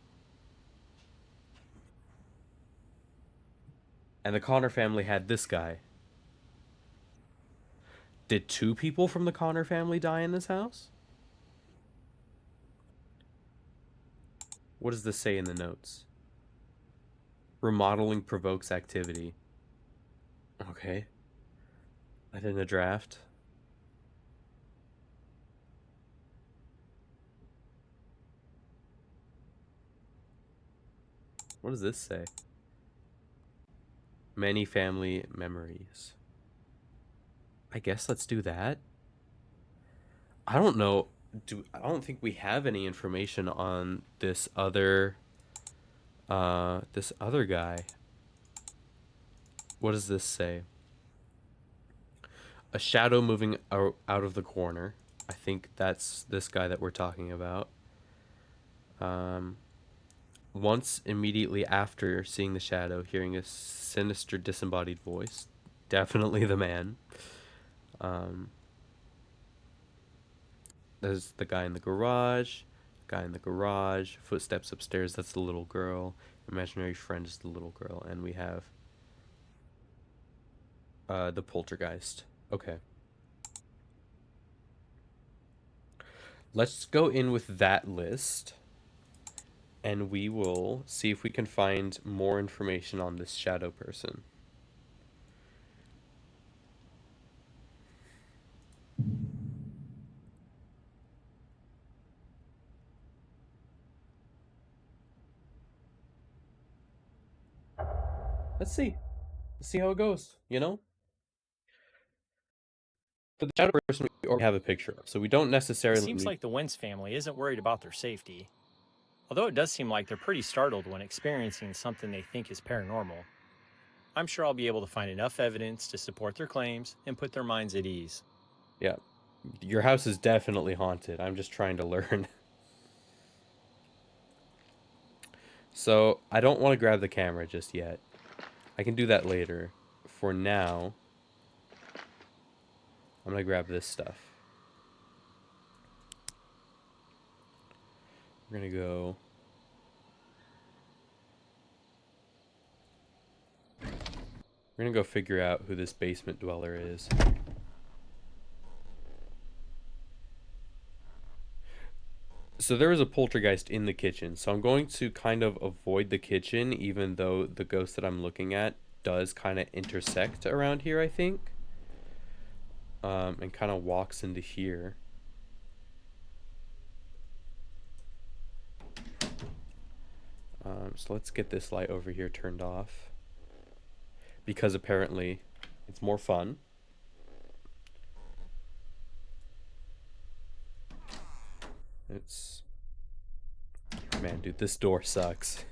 And the Connor family had this guy. Did two people from the Connor family die in this house? What does this say in the notes? Remodeling provokes activity. Okay. I did a draft. What does this say? Many family memories. I guess let's do that. I don't know. I don't think we have any information on this other guy. What does this say? A shadow moving out of the corner. I think that's this guy that we're talking about. Um, Once immediately after seeing the shadow, hearing a sinister disembodied voice. Definitely the man. Um, there's the guy in the garage. Guy in the garage. Footsteps upstairs. That's the little girl. Imaginary friend is the little girl. And we have the poltergeist. Okay. Let's go in with that list. And we will see if we can find more information on this shadow person. Let's see. Let's see how it goes, you know? For the shadow person, we already have a picture of, so we don't
It
necessarily
seems
need.
like the Wentz family isn't worried about their safety, although it does seem like they're pretty startled when experiencing something they think is paranormal. I'm sure I'll be able to find enough evidence to support their claims and put their minds at ease.
Yeah. Your house is definitely haunted. I'm just trying to learn. So I don't want to grab the camera just yet. I can do that later. For now, I'm going to grab this stuff. We're going to go. We're going to go figure out who this basement dweller is. So there is a poltergeist in the kitchen. So I'm going to kind of avoid the kitchen, even though the ghost that I'm looking at does kind of intersect around here, I think. And kind of walks into here. So let's get this light over here turned off. Because apparently it's more fun. It's. Man, dude, this door sucks.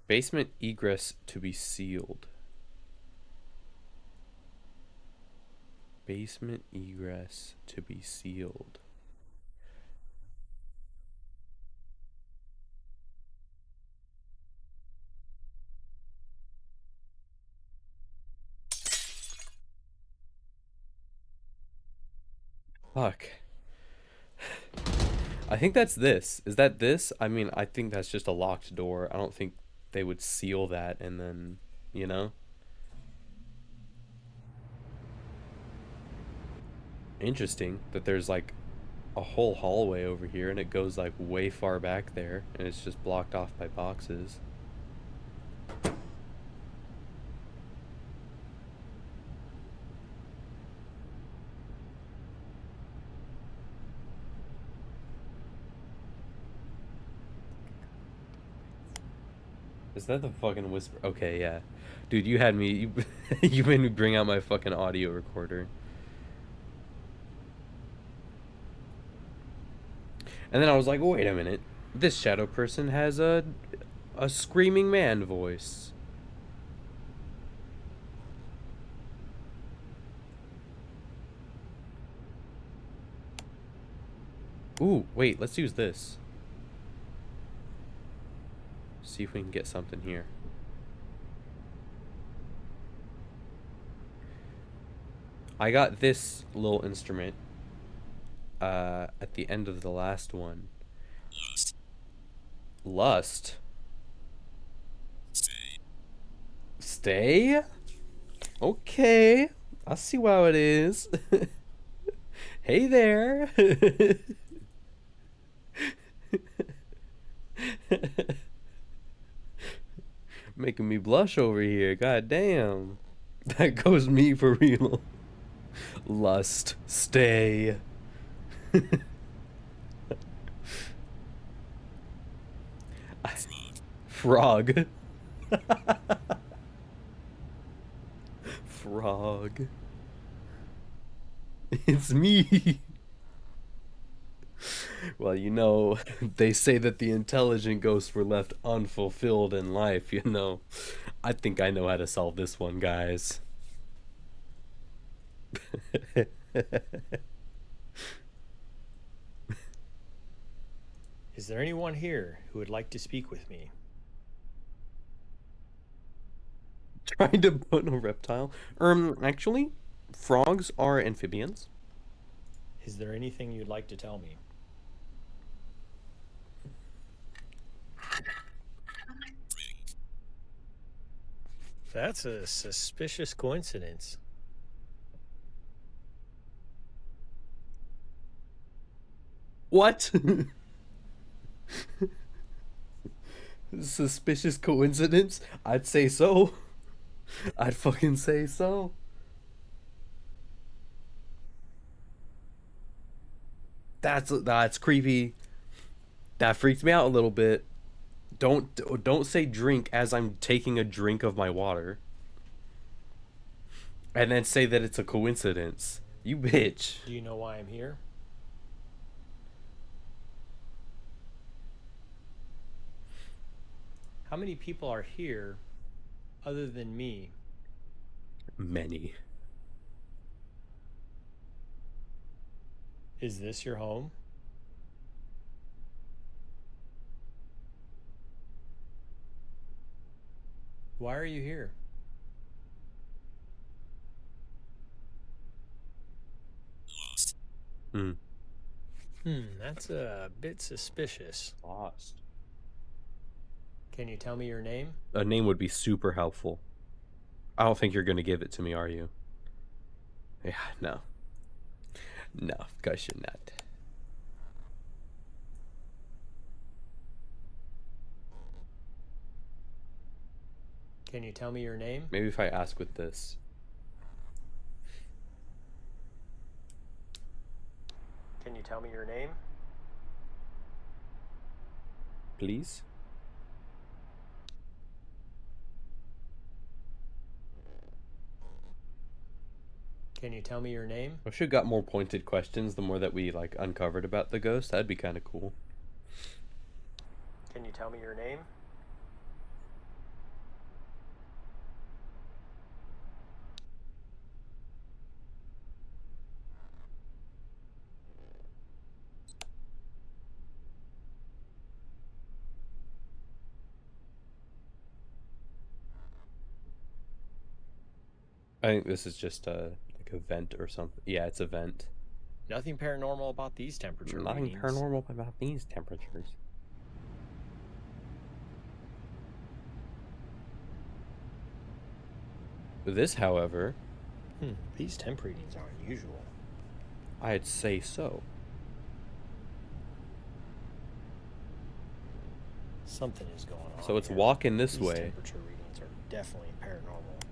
Basement egress to be sealed. Basement egress to be sealed. Fuck. I think that's this. Is that this? I mean, I think that's just a locked door. I don't think they would seal that and then, you know? Interesting that there's like a whole hallway over here and it goes like way far back there and it's just blocked off by boxes. Is that the fucking whisper? Okay, yeah. Dude, you had me. You made me bring out my fucking audio recorder. And then I was like, wait a minute. This shadow person has a screaming man voice. Ooh, wait, let's use this. See if we can get something here. I got this little instrument at the end of the last one. Lust. Stay? Okay. I see how it is. Hey there. Making me blush over here. God damn. That goes me for real. Lust. Stay. Frog. Frog. It's me. Well, you know, they say that the intelligent ghosts were left unfulfilled in life, you know. I think I know how to solve this one, guys.
Is there anyone here who would like to speak with me?
Trying to put a reptile. Actually, frogs are amphibians.
Is there anything you'd like to tell me? That's a suspicious coincidence.
What? Suspicious coincidence? I'd say so. I'd fucking say so. That's creepy. That freaks me out a little bit. Don't say drink as I'm taking a drink of my water. And then say that it's a coincidence. You bitch.
Do you know why I'm here? How many people are here other than me?
Many.
Is this your home? Why are you here?
Hmm.
That's a bit suspicious.
Lost.
Can you tell me your name?
A name would be super helpful. I don't think you're gonna give it to me, are you? Yeah, no. No, of course you're not.
Can you tell me your name?
Maybe if I ask with this.
Can you tell me your name?
Please?
Can you tell me your name?
I should have got more pointed questions the more that we like uncovered about the ghost. That'd be kind of cool.
Can you tell me your name?
I think this is just a like a vent or something. Yeah, it's a vent.
Nothing paranormal about these temperature
Nothing
readings.
paranormal about these temperatures. This, however,
These temp readings are unusual.
I'd say so.
Something is going on.
So it's
here.
walking this
These
way.
temperature readings are definitely paranormal.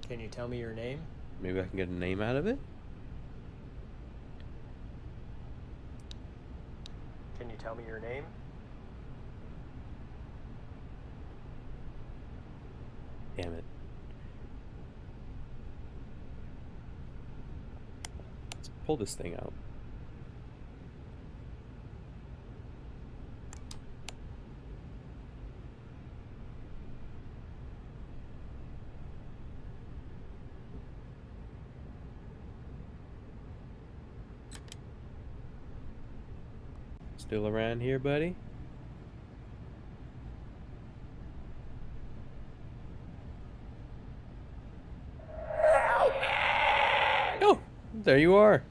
Can you tell me your name?
Maybe I can get a name out of it?
Can you tell me your name?
Damn it. Let's pull this thing out. Still around here, buddy? Oh, there you are.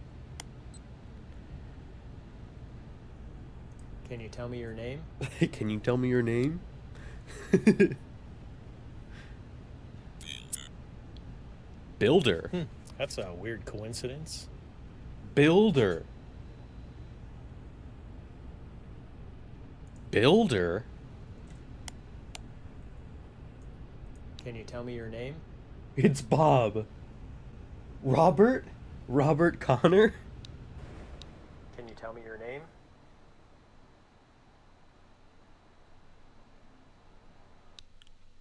Can you tell me your name?
Can you tell me your name? Builder.
That's a weird coincidence.
Builder. Builder?
Can you tell me your name?
It's Bob. Robert? Robert Connor?
Can you tell me your name?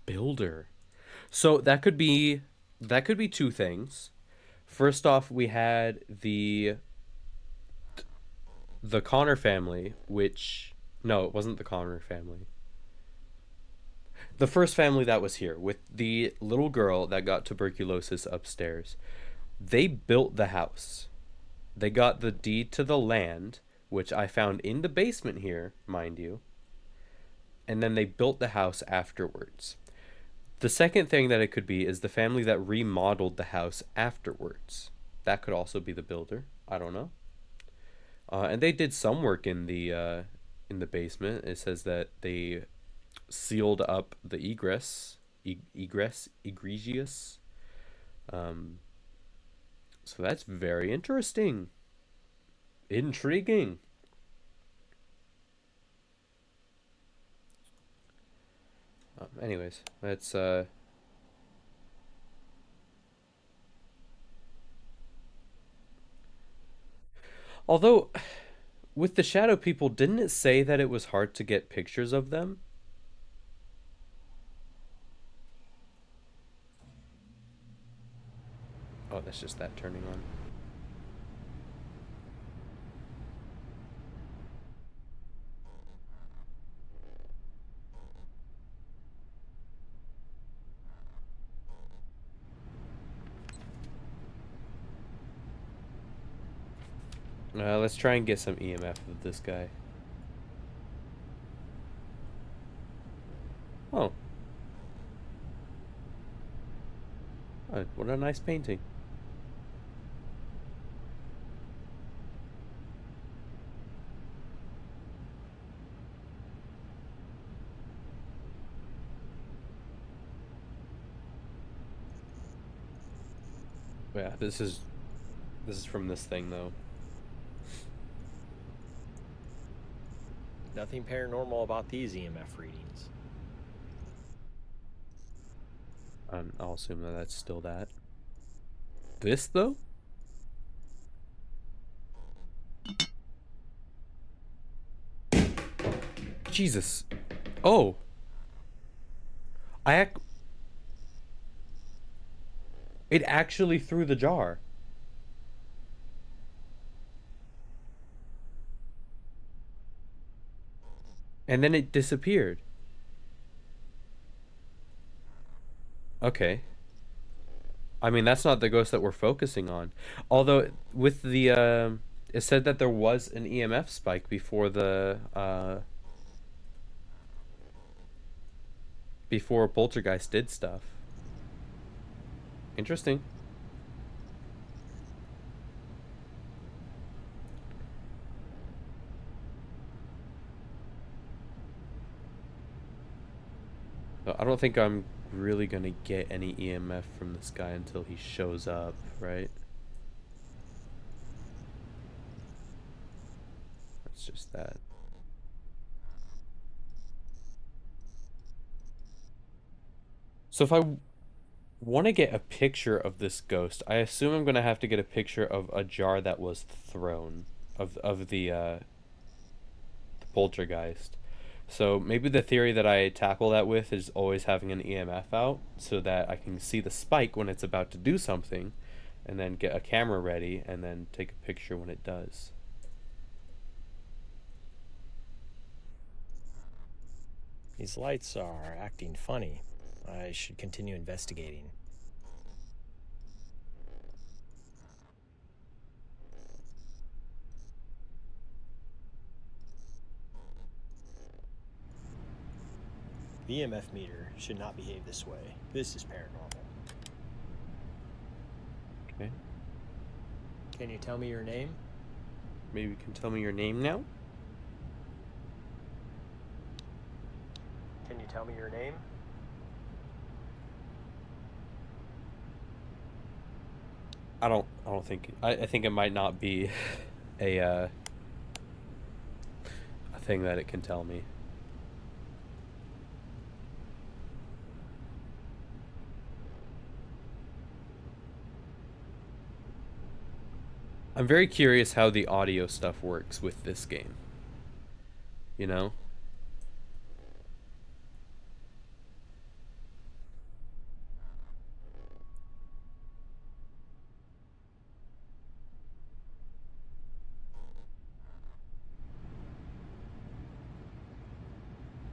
Builder. So that could be two things. First off, we had the Connor family, which no, it wasn't the Connor family. The first family that was here with the little girl that got tuberculosis upstairs. They built the house. They got the deed to the land, which I found in the basement here, mind you. And then they built the house afterwards. The second thing that it could be is the family that remodeled the house afterwards. That could also be the builder. I don't know. And they did some work in the basement. It says that they sealed up the egregious. Um, so that's very interesting, intriguing. Anyways, that's although with the shadow people, didn't it say that it was hard to get pictures of them? Oh, that's just that turning on. Let's try and get some EMF of this guy. Oh, oh, what a nice painting. Yeah, this is from this thing though.
Nothing paranormal about these EMF readings.
I'll assume that that's still that. This though? Jesus. Oh, I ac- it actually threw the jar. And then it disappeared. Okay. I mean, that's not the ghost that we're focusing on. Although with the it said that there was an EMF spike before Poltergeist did stuff. Interesting. I don't think I'm really gonna get any EMF from this guy until he shows up, right? It's just that. So if I want to get a picture of this ghost, I assume I'm gonna have to get a picture of a jar that was thrown of the poltergeist. So maybe the theory that I tackle that with is always having an EMF out so that I can see the spike when it's about to do something and then get a camera ready and then take a picture when it does.
These lights are acting funny. I should continue investigating. The EMF meter should not behave this way. This is paranormal.
Okay.
Can you tell me your name?
Maybe you can tell me your name now?
Can you tell me your name?
I think it might not be a a thing that it can tell me. I'm very curious how the audio stuff works with this game. You know?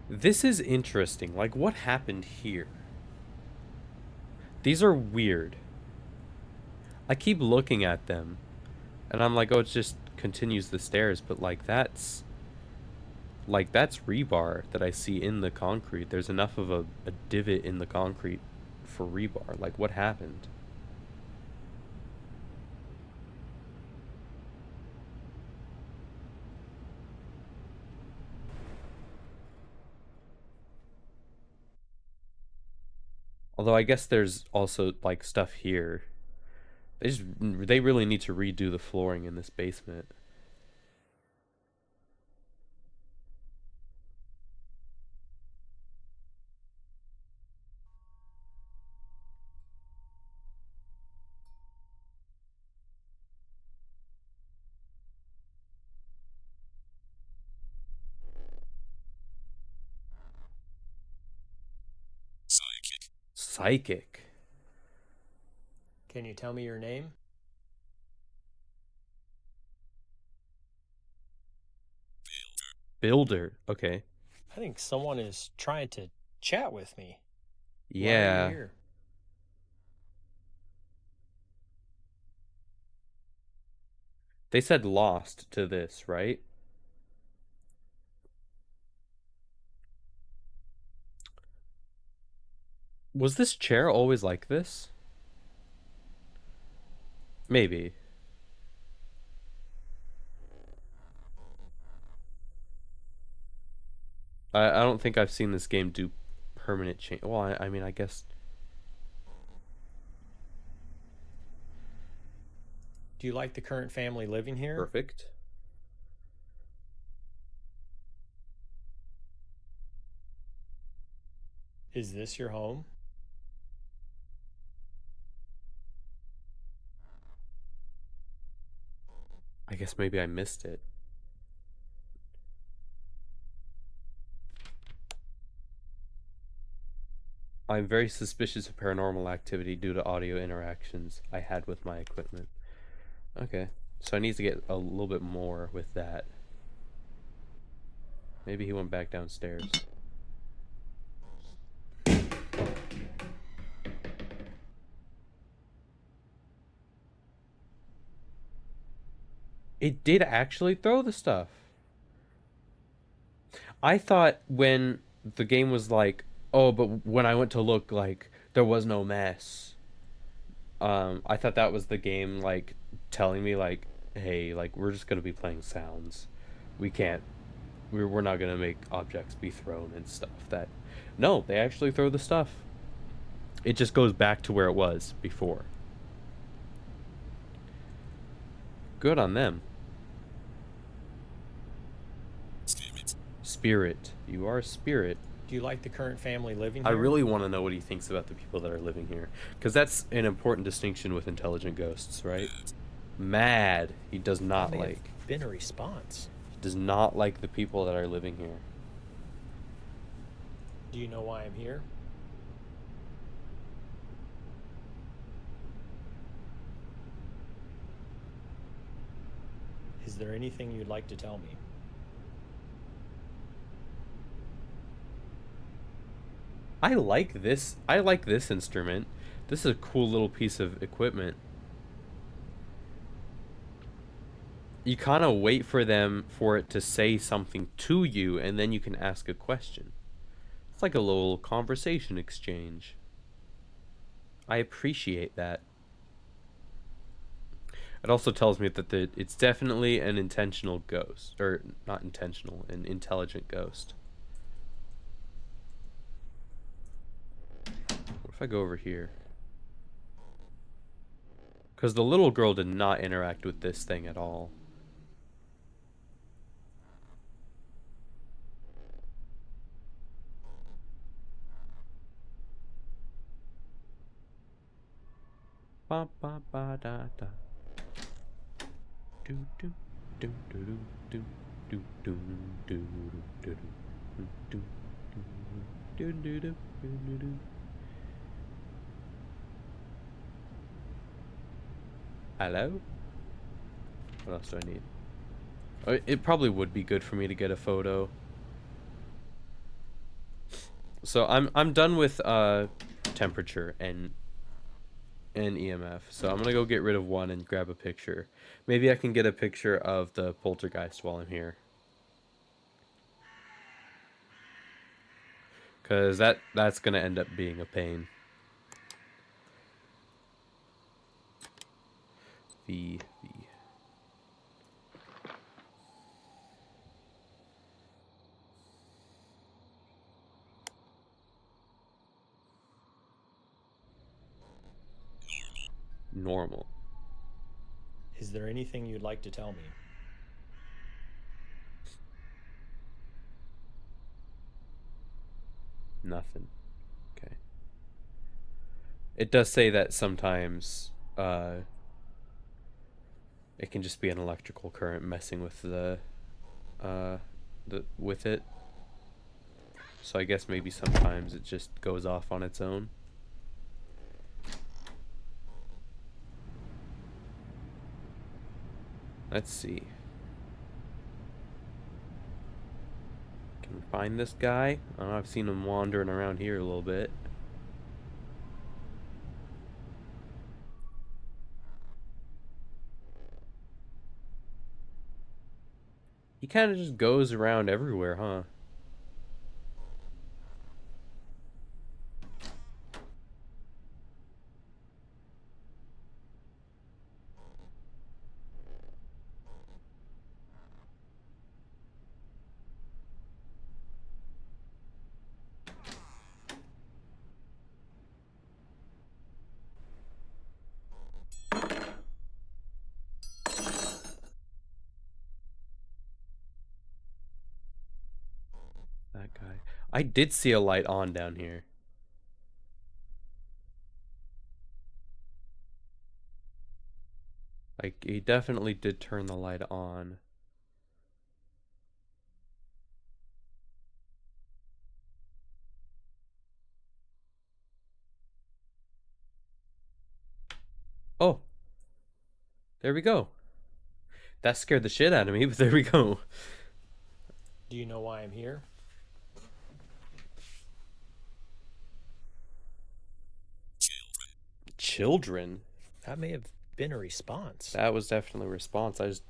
This is interesting. Like, what happened here? These are weird. I keep looking at them, and I'm like, oh, it just continues the stairs, but that's rebar that I see in the concrete. There's enough of a divot in the concrete for rebar. Like, what happened? Although I guess there's also like stuff here. They really need to redo the flooring in this basement. Psychic.
Can you tell me your name?
Builder. Okay.
I think someone is trying to chat with me. Why are you
Yeah.
here?
They said lost to this, right? Was this chair always like this? Maybe. I don't think I've seen this game do permanent change. Well, I mean, I guess
Do you like the current family living here?
perfect.
Is this your home?
I guess maybe I missed it. I'm very suspicious of paranormal activity due to audio interactions I had with my equipment. Okay. So I need to get a little bit more with that. Maybe he went back downstairs. It did actually throw the stuff. I thought when the game was like, oh, but when I went to look, like, there was no mess. I thought that was the game, like, telling me, like, hey, like, we're just gonna be playing sounds. We can't, we're not gonna make objects be thrown and stuff. That No, they actually throw the stuff. It just goes back to where it was before. Good on them. Spirit. You are a spirit.
Do you like the current family living
I
here?
really want to know what he thinks about the people that are living here. Because that's an important distinction with intelligent ghosts, right? Mad. He does
That
not
may have
like.
been a response.
He does not like the people that are living here.
Do you know why I'm here? Is there anything you'd like to tell me?
I like this. I like this instrument. This is a cool little piece of equipment. You kind of wait for it to say something to you, and then you can ask a question. It's like a little conversation exchange. I appreciate that. It also tells me that it's definitely an intentional ghost, or not intentional, an intelligent ghost. What if I go over here? Because the little girl did not interact with this thing at all. Ba ba ba da da. Do do do do do do do do do do do do do do do. Hello? What else do I need? It probably would be good for me to get a photo. So I'm done with temperature and EMF. So I'm gonna go get rid of one and grab a picture. Maybe I can get a picture of the poltergeist while I'm here. Cause that's gonna end up being a pain. The normal.
Is there anything you'd like to tell me?
Nothing. Okay. It does say that sometimes it can just be an electrical current messing with uh with it. So I guess maybe sometimes it just goes off on its own. Let's see. Can we find this guy? Oh, I've seen him wandering around here a little bit. He kind of just goes around everywhere, huh? That guy. I did see a light on down here. Like, he definitely did turn the light on. Oh, there we go. That scared the shit out of me, but there we go.
Do you know why I'm here?
Children?
That may have been a response.
That was definitely a response. I just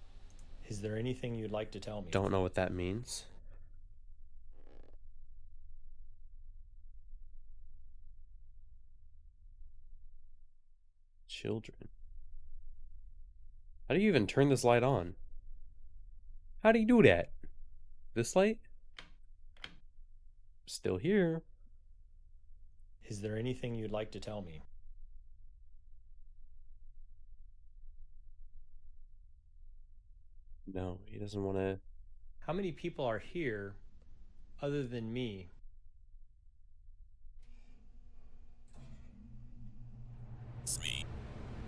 Is there anything you'd like to tell me?
don't know what that means. Children. How do you even turn this light on? How do you do that? This light? Still here.
Is there anything you'd like to tell me?
No, he doesn't want to.
How many people are here other than me?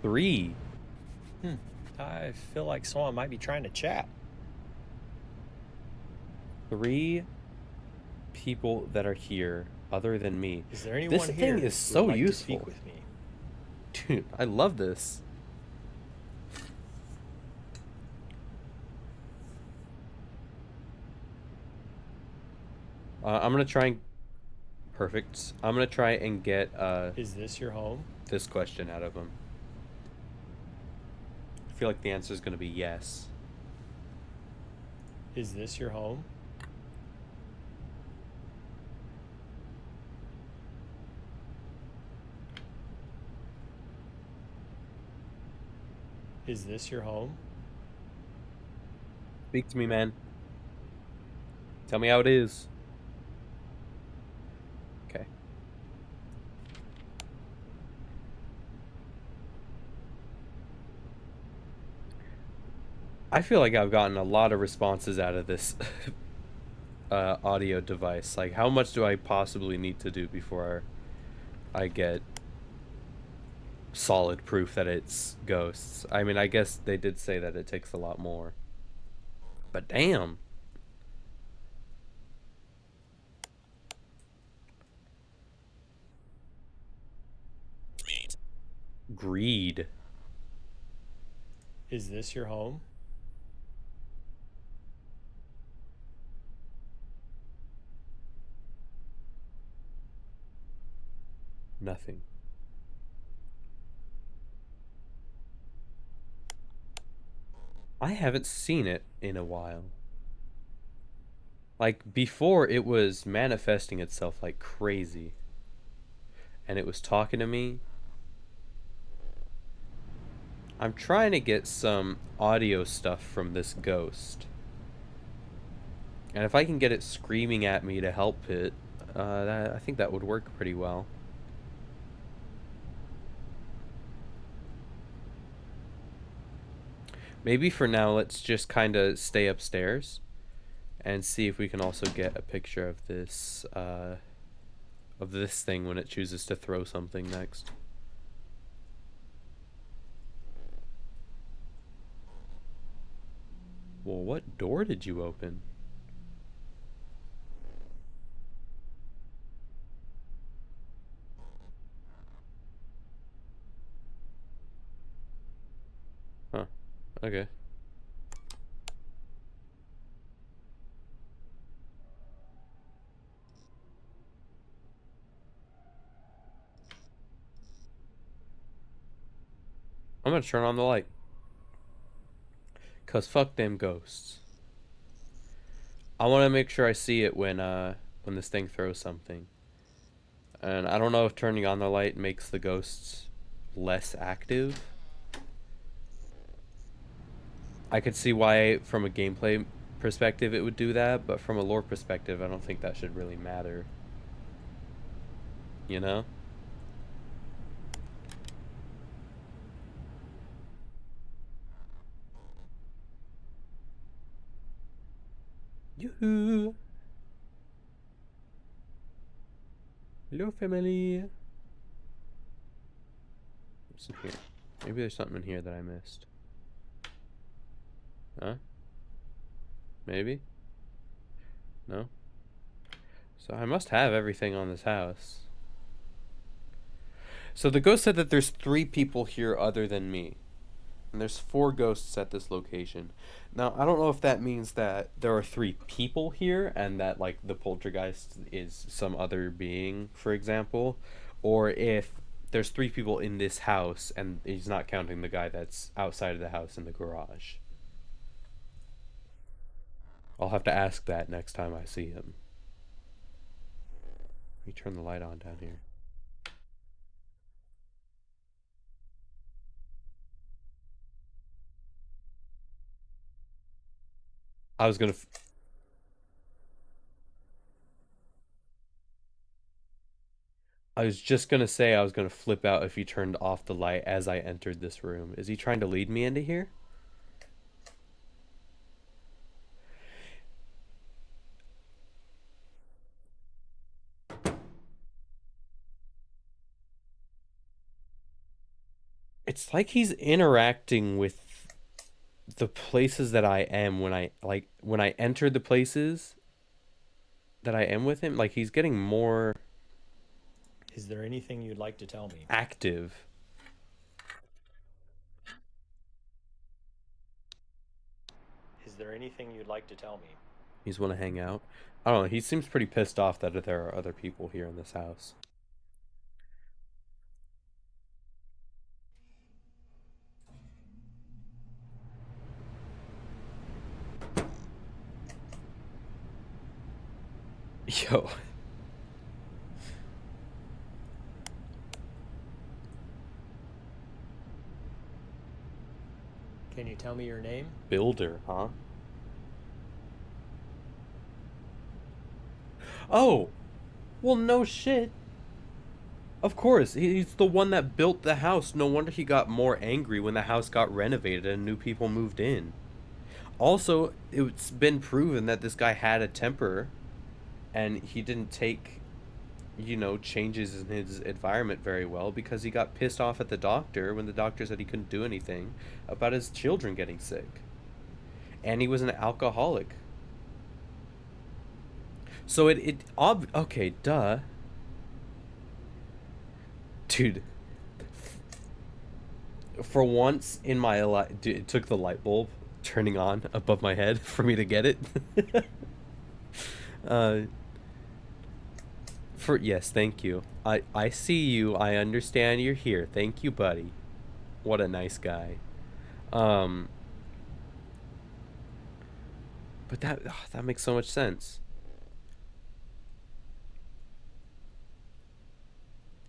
3.
Hmm. I feel like someone might be trying to chat.
3 people that are here other than me.
Is there
This
anyone
thing
here
is
who would
so
like to speak
useful.
with me?
Dude, I love this. I'm gonna try and perfect. I'm gonna try and get
Is this your home?
this question out of him. I feel like the answer is gonna be yes.
Is this your home? Is this your home?
Speak to me, man. Tell me how it is. Okay. I feel like I've gotten a lot of responses out of this audio device. Like, how much do I possibly need to do before I get solid proof that it's ghosts? I mean, I guess they did say that it takes a lot more. But damn. Greed.
Is this your home?
Nothing. I haven't seen it in a while. Like, before, it was manifesting itself like crazy. And it was talking to me. I'm trying to get some audio stuff from this ghost. And if I can get it screaming at me to help it, I think that would work pretty well. Maybe for now, let's just kind of stay upstairs and see if we can also get a picture of this thing when it chooses to throw something next. Well, what door did you open? Huh. Okay. I'm gonna turn on the light. Cause fuck them ghosts. I want to make sure I see it when this thing throws something. And I don't know if turning on the light makes the ghosts less active. I could see why from a gameplay perspective it would do that, but from a lore perspective, I don't think that should really matter. You know? Yoo-hoo! Hello, family. What's in here? Maybe there's something in here that I missed. Huh? Maybe? No? So I must have everything on this house. So the ghost said that there's 3 people here other than me. And there's 4 ghosts at this location. Now, I don't know if that means that there are 3 people here and that, like, the poltergeist is some other being, for example, or if there's 3 people in this house and he's not counting the guy that's outside of the house in the garage. I'll have to ask that next time I see him. Let me turn the light on down here. I was gonna. I was just gonna say I was gonna flip out if he turned off the light as I entered this room. Is he trying to lead me into here? It's like he's interacting with the places that I am when I enter the places that I am with him. Like he's getting more
Is there anything you'd like to tell me?
active.
Is there anything you'd like to tell me?
He's want to hang out. I don't know. He seems pretty pissed off that there are other people here in this house. Yo,
Can you tell me your name?
builder, huh? Oh, well, no shit. Of course, he's the one that built the house. No wonder he got more angry when the house got renovated and new people moved in. Also, it's been proven that this guy had a temper and he didn't take, changes in his environment very well because he got pissed off at the doctor when the doctor said he couldn't do anything about his children getting sick. And he was an alcoholic. So okay, duh. Dude, for once in my life, it took the light bulb turning on above my head for me to get it. uh, for yes, thank you. I see you. I understand you're here. Thank you, buddy. What a nice guy. Um, but that makes so much sense.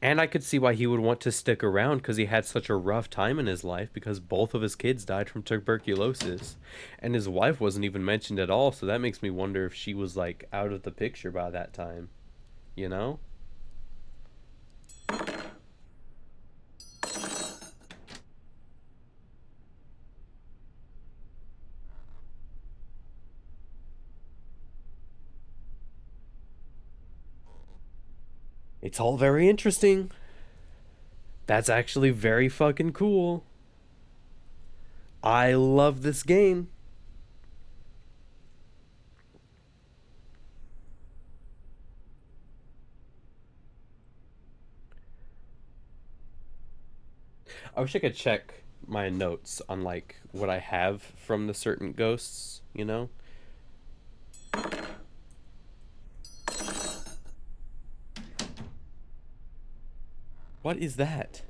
And I could see why he would want to stick around because he had such a rough time in his life because both of his kids died from tuberculosis. And his wife wasn't even mentioned at all, so that makes me wonder if she was like out of the picture by that time, you know? It's all very interesting. That's actually very fucking cool. I love this game. I wish I could check my notes on like what I have from the certain ghosts, you know? What is that?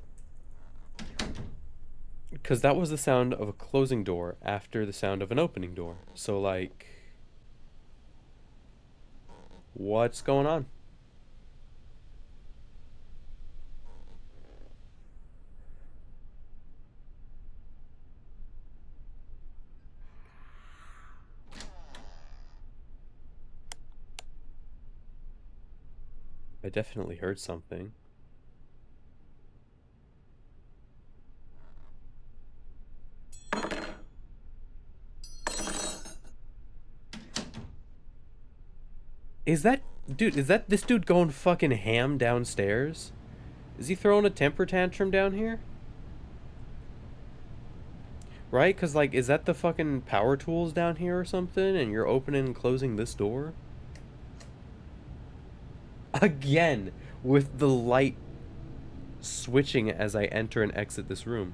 Because that was the sound of a closing door after the sound of an opening door. So, like, what's going on? I definitely heard something. Is that, dude, is that this dude going fucking ham downstairs? Is he throwing a temper tantrum down here? Right? Because, like, is that the fucking power tools down here or something? And you're opening and closing this door? Again, with the light switching as I enter and exit this room.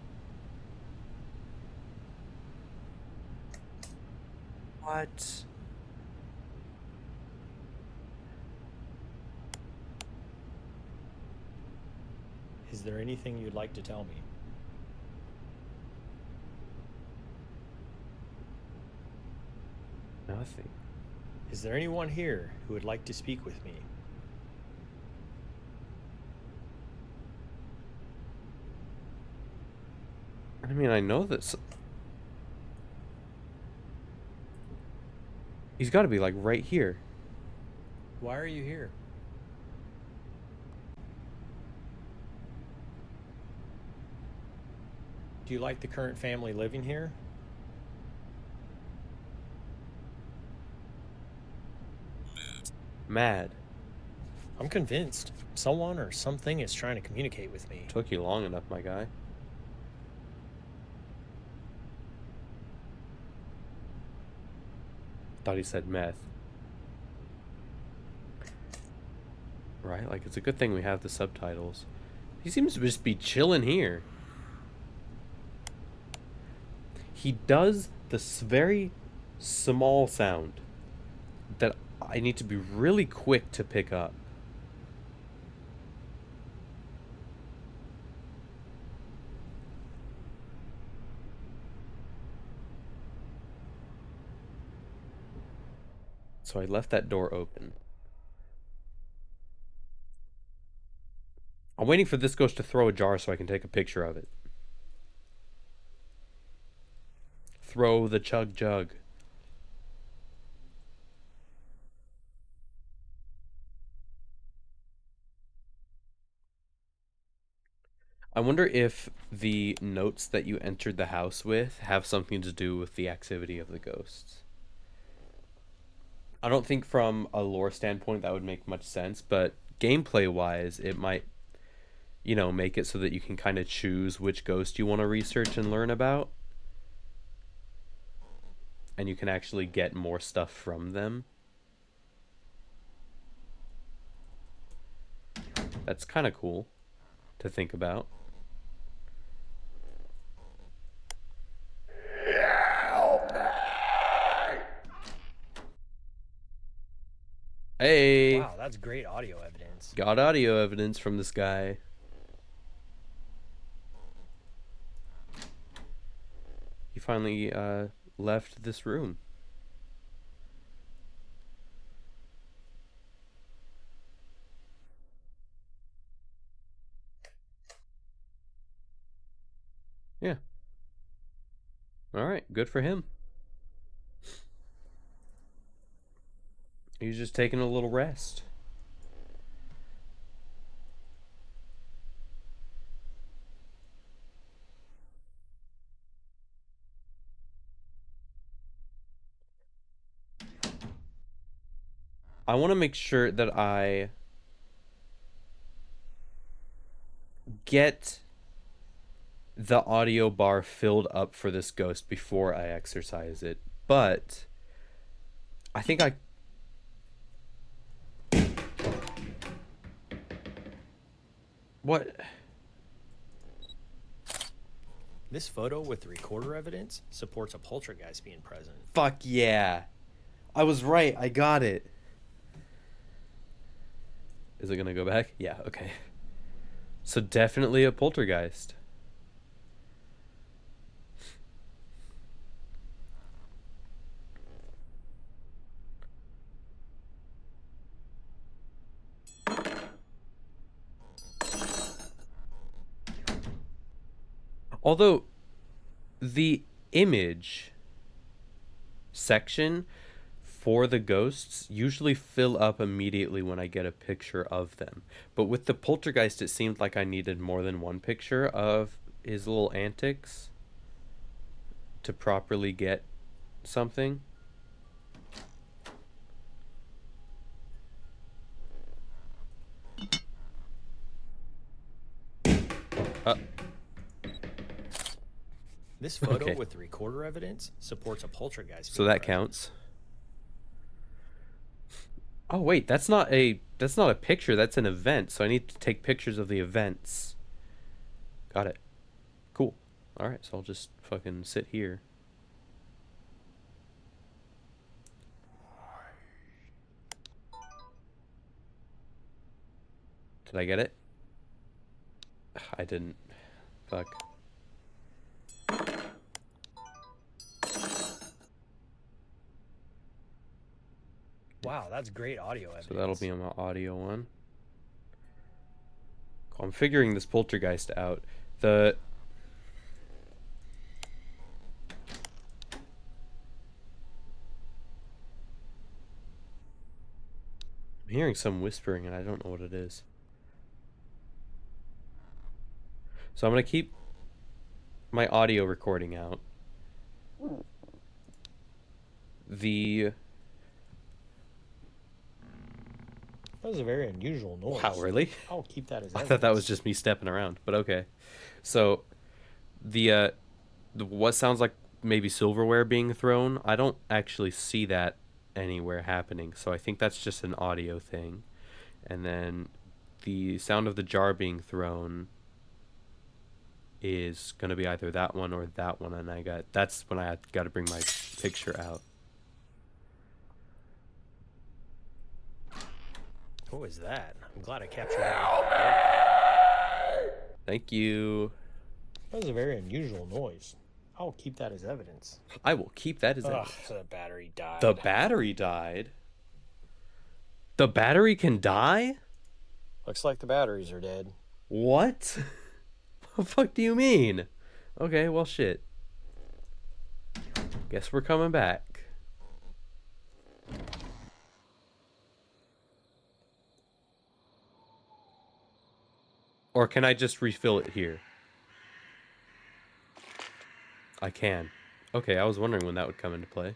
What?
Is there anything you'd like to tell me?
Nothing.
Is there anyone here who would like to speak with me?
I mean, I know this. He's got to be, like, right here.
Why are you here? Do you like the current family living here?
Mad.
I'm convinced someone or something is trying to communicate with me.
Took you long enough, my guy. Thought he said meth. Right? Like, it's a good thing we have the subtitles. He seems to just be chilling here. He does this very small sound that I need to be really quick to pick up. So I left that door open. I'm waiting for this ghost to throw a jar so I can take a picture of it. Throw the chug jug. I wonder if the notes that you entered the house with have something to do with the activity of the ghosts. I don't think from a lore standpoint that would make much sense, but gameplay wise, it might, make it so that you can kind of choose which ghost you want to research and learn about. And you can actually get more stuff from them. That's kind of cool to think about. Hey,
Wow, that's great audio evidence.
got audio evidence from this guy. He finally left this room. Yeah. All right. Good for him. He's just taking a little rest. I want to make sure that I get the audio bar filled up for this ghost before I exercise it. But I think I. What?
This photo with the recorder evidence supports a poltergeist being present.
Fuck yeah. I was right. I got it. Is it going to go back? Yeah, okay. So definitely a poltergeist. Although the image section for the ghosts usually fill up immediately when I get a picture of them. But with the poltergeist, it seemed like I needed more than one picture of his little antics to properly get something. Uh,
This photo
okay,
with the recorder evidence supports a poltergeist
so
being
that
present.
counts. Oh wait, that's not a picture. That's an event. So I need to take pictures of the events. Got it. Cool. All right, so I'll just fucking sit here. Did I get it? I didn't. Fuck.
Wow, that's great audio
So that'll
evidence.
be on my audio one. Cool. I'm figuring this poltergeist out. The I'm hearing some whispering and I don't know what it is. So I'm gonna keep my audio recording out. The
That was a very unusual
Wow,
noise.
really?
I'll keep that as
I thought that was
evidence.
just me stepping around, but okay. So the what sounds like maybe silverware being thrown, I don't actually see that anywhere happening. So I think that's just an audio thing. And then the sound of the jar being thrown is going to be either that one or that one, and that's when I got to bring my picture out.
What was that? I'm glad I captured that with the recording.
Thank you.
That was a very unusual noise. I'll keep that as evidence.
I will keep that as
Ugh,
evidence.
the battery
The
died.
battery died. The battery can die?
Looks like the batteries are dead.
What? What the fuck do you mean? Okay, well, shit. Guess we're coming back. Or can I just refill it here? I can. Okay, I was wondering when that would come into play.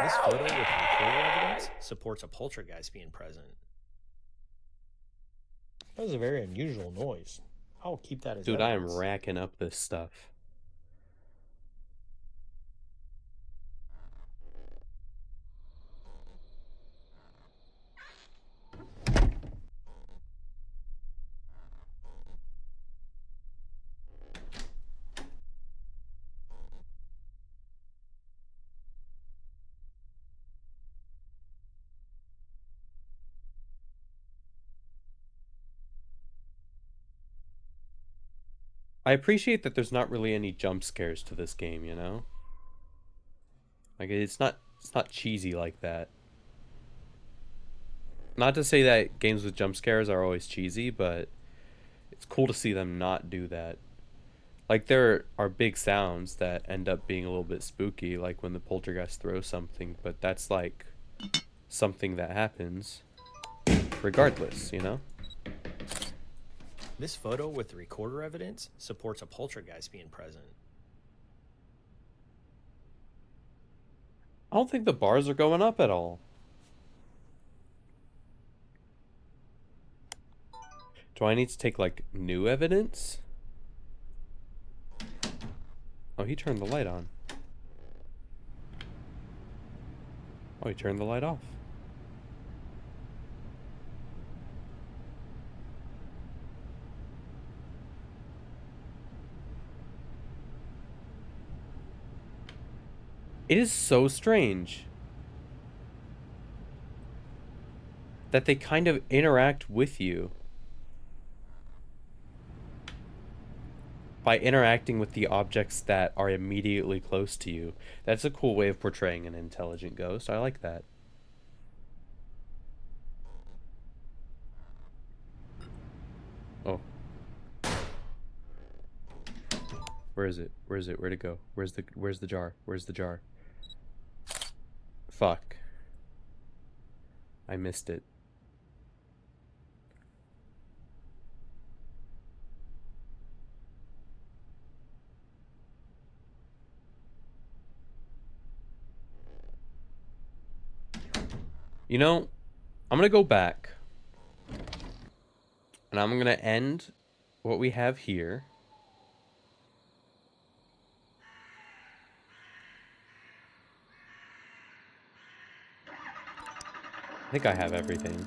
This photo with recorder evidence supports a poltergeist being present. That was a very unusual noise. I'll keep that as
Dude, I am
evidence.
racking up this stuff. I appreciate that there's not really any jump scares to this game, you know? Like it's not cheesy like that. Not to say that games with jump scares are always cheesy, but it's cool to see them not do that. Like there are big sounds that end up being a little bit spooky, like when the poltergeist throws something, but that's like something that happens regardless, you know?
This photo with recorder evidence supports a poltergeist being present.
I don't think the bars are going up at all. Do I need to take like new evidence? Oh, he turned the light on. Oh, he turned the light off. It is so strange that they kind of interact with you by interacting with the objects that are immediately close to you. That's a cool way of portraying an intelligent ghost. I like that. Oh, where is it? Where is it? Where'd it go? Where's the jar? Where's the jar? Fuck. I missed it. You know, I'm gonna go back and I'm gonna end what we have here. I think I have everything.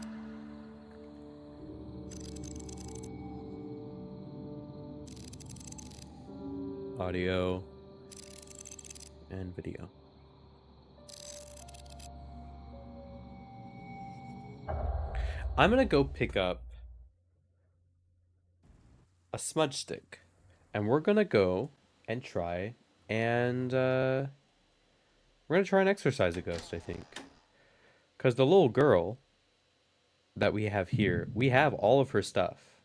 Audio and video. I'm gonna go pick up a smudge stick and we're gonna go and try and We're gonna try and exercise a ghost, I think. Because the little girl that we have here, we have all of her stuff.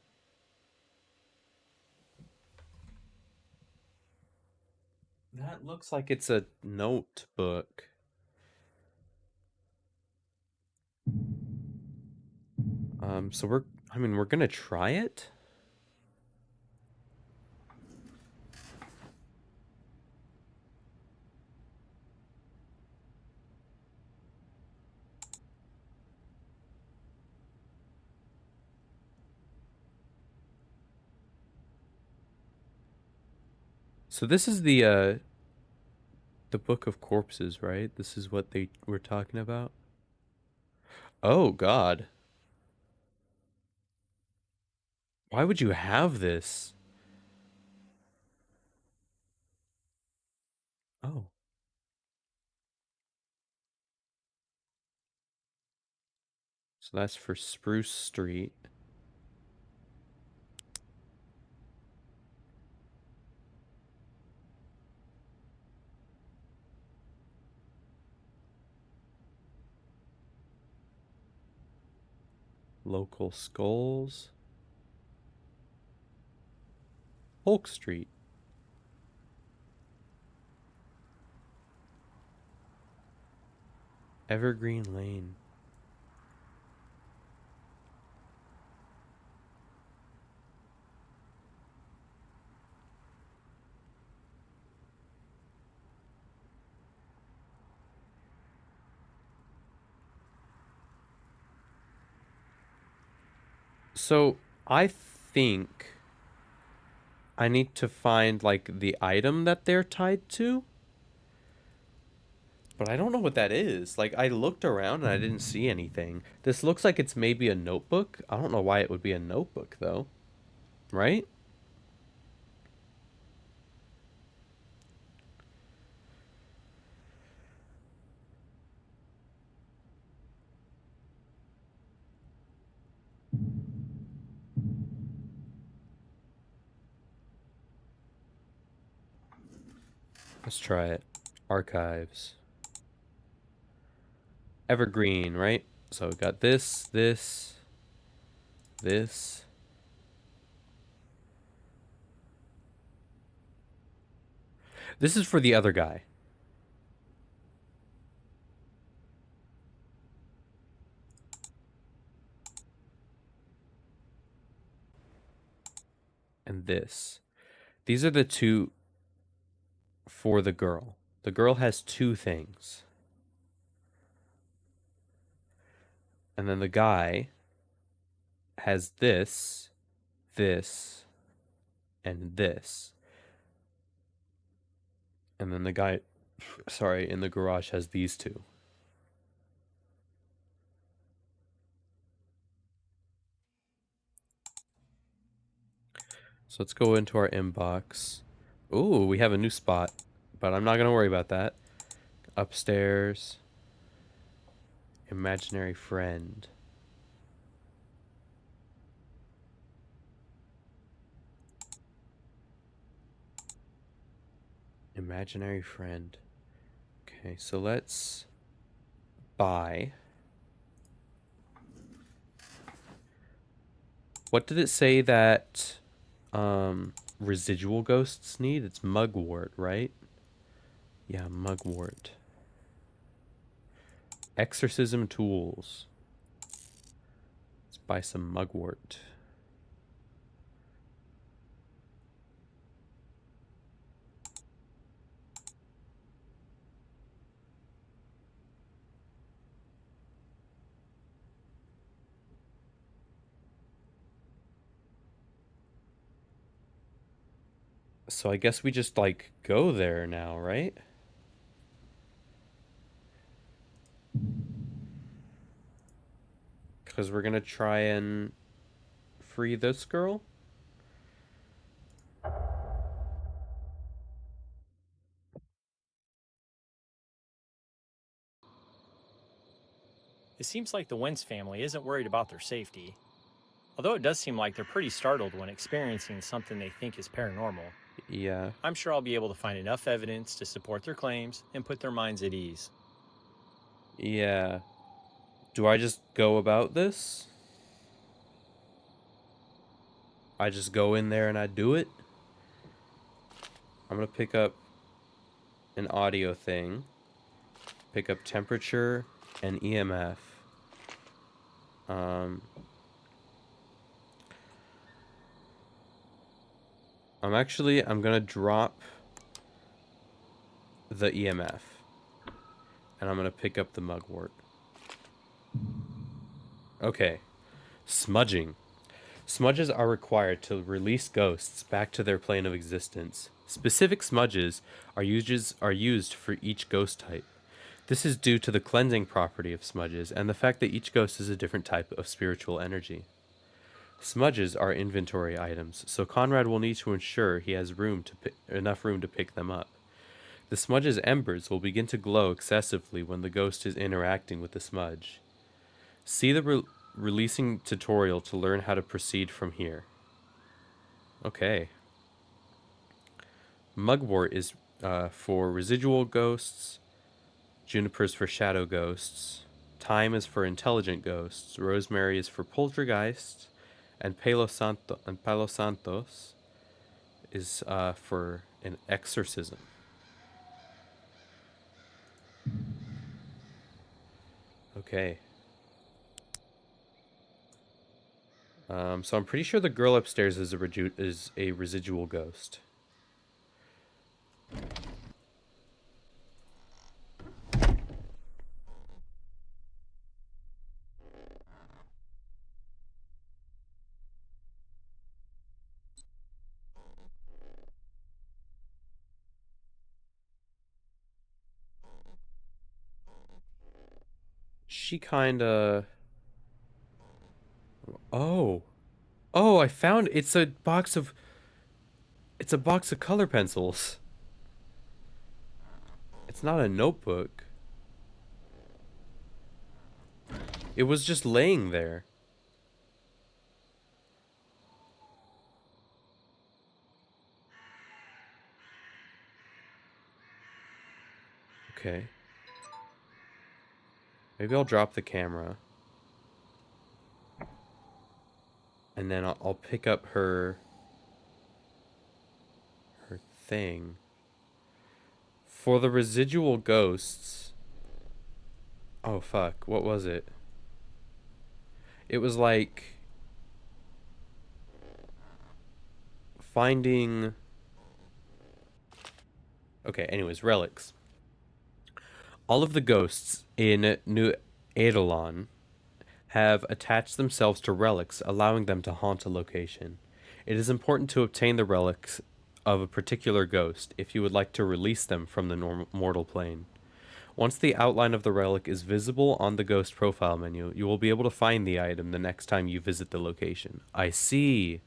That looks like it's a notebook. So we're gonna try it. So this is the Book of Corpses, right? This is what they were talking about. Oh God. Why would you have this? Oh. So that's for Spruce Street. Local Skulls. Polk Street. Evergreen Lane. So I think I need to find like the item that they're tied to, but I don't know what that is. Like I looked around and I didn't see anything. This looks like it's maybe a notebook. I don't know why it would be a notebook though, right? Let's try it. Archives. Evergreen, right? So we got this. This is for the other guy. And this. These are the two for the girl. The girl has two things. And then the guy has this, and this. And then the guy, sorry, in the garage has these two. So let's go into our inbox. Ooh, we have a new spot, but I'm not going to worry about that. Upstairs. Imaginary friend. Imaginary friend. Okay, so let's buy. What did it say that residual ghosts need? It's mugwort, right? Yeah, mugwort. Exorcism tools. Let's buy some mugwort. So I guess we just like go there now, right? Because we're gonna try and free this girl.
It seems like the Wentz family isn't worried about their safety, although it does seem like they're pretty startled when experiencing something they think is paranormal.
Yeah.
I'm sure I'll be able to find enough evidence to support their claims and put their minds at ease.
Yeah. Do I just go about this? I just go in there and I do it? I'm gonna pick up an audio thing, pick up temperature and EMF. Um, I'm gonna drop the EMF and I'm gonna pick up the mugwort. Okay. Smudging. Smudges are required to release ghosts back to their plane of existence. Specific smudges are used for each ghost type. This is due to the cleansing property of smudges and the fact that each ghost is a different type of spiritual energy. Smudges are inventory items, so Conrad will need to ensure he has enough room to pick them up. The smudge's embers will begin to glow excessively when the ghost is interacting with the smudge. See the releasing tutorial to learn how to proceed from here. Okay. Mugwort is for residual ghosts, Juniper's for shadow ghosts, Thyme is for intelligent ghosts, Rosemary is for poltergeists, and Palo Santos is for an exorcism. Okay. So I'm pretty sure the girl upstairs is is a residual ghost. She kinda. Oh, oh! I found it's a box of color pencils. It's not a notebook. It was just laying there. Okay. Maybe I'll drop the camera and then I'll pick up her thing. For the residual ghosts. Oh fuck, what was it? It was like finding. Okay, anyways, relics. All of the ghosts in New Eidolon have attached themselves to relics, allowing them to haunt a location. It is important to obtain the relics of a particular ghost if you would like to release them from the mortal plane. Once the outline of the relic is visible on the ghost profile menu, you will be able to find the item the next time you visit the location. I see.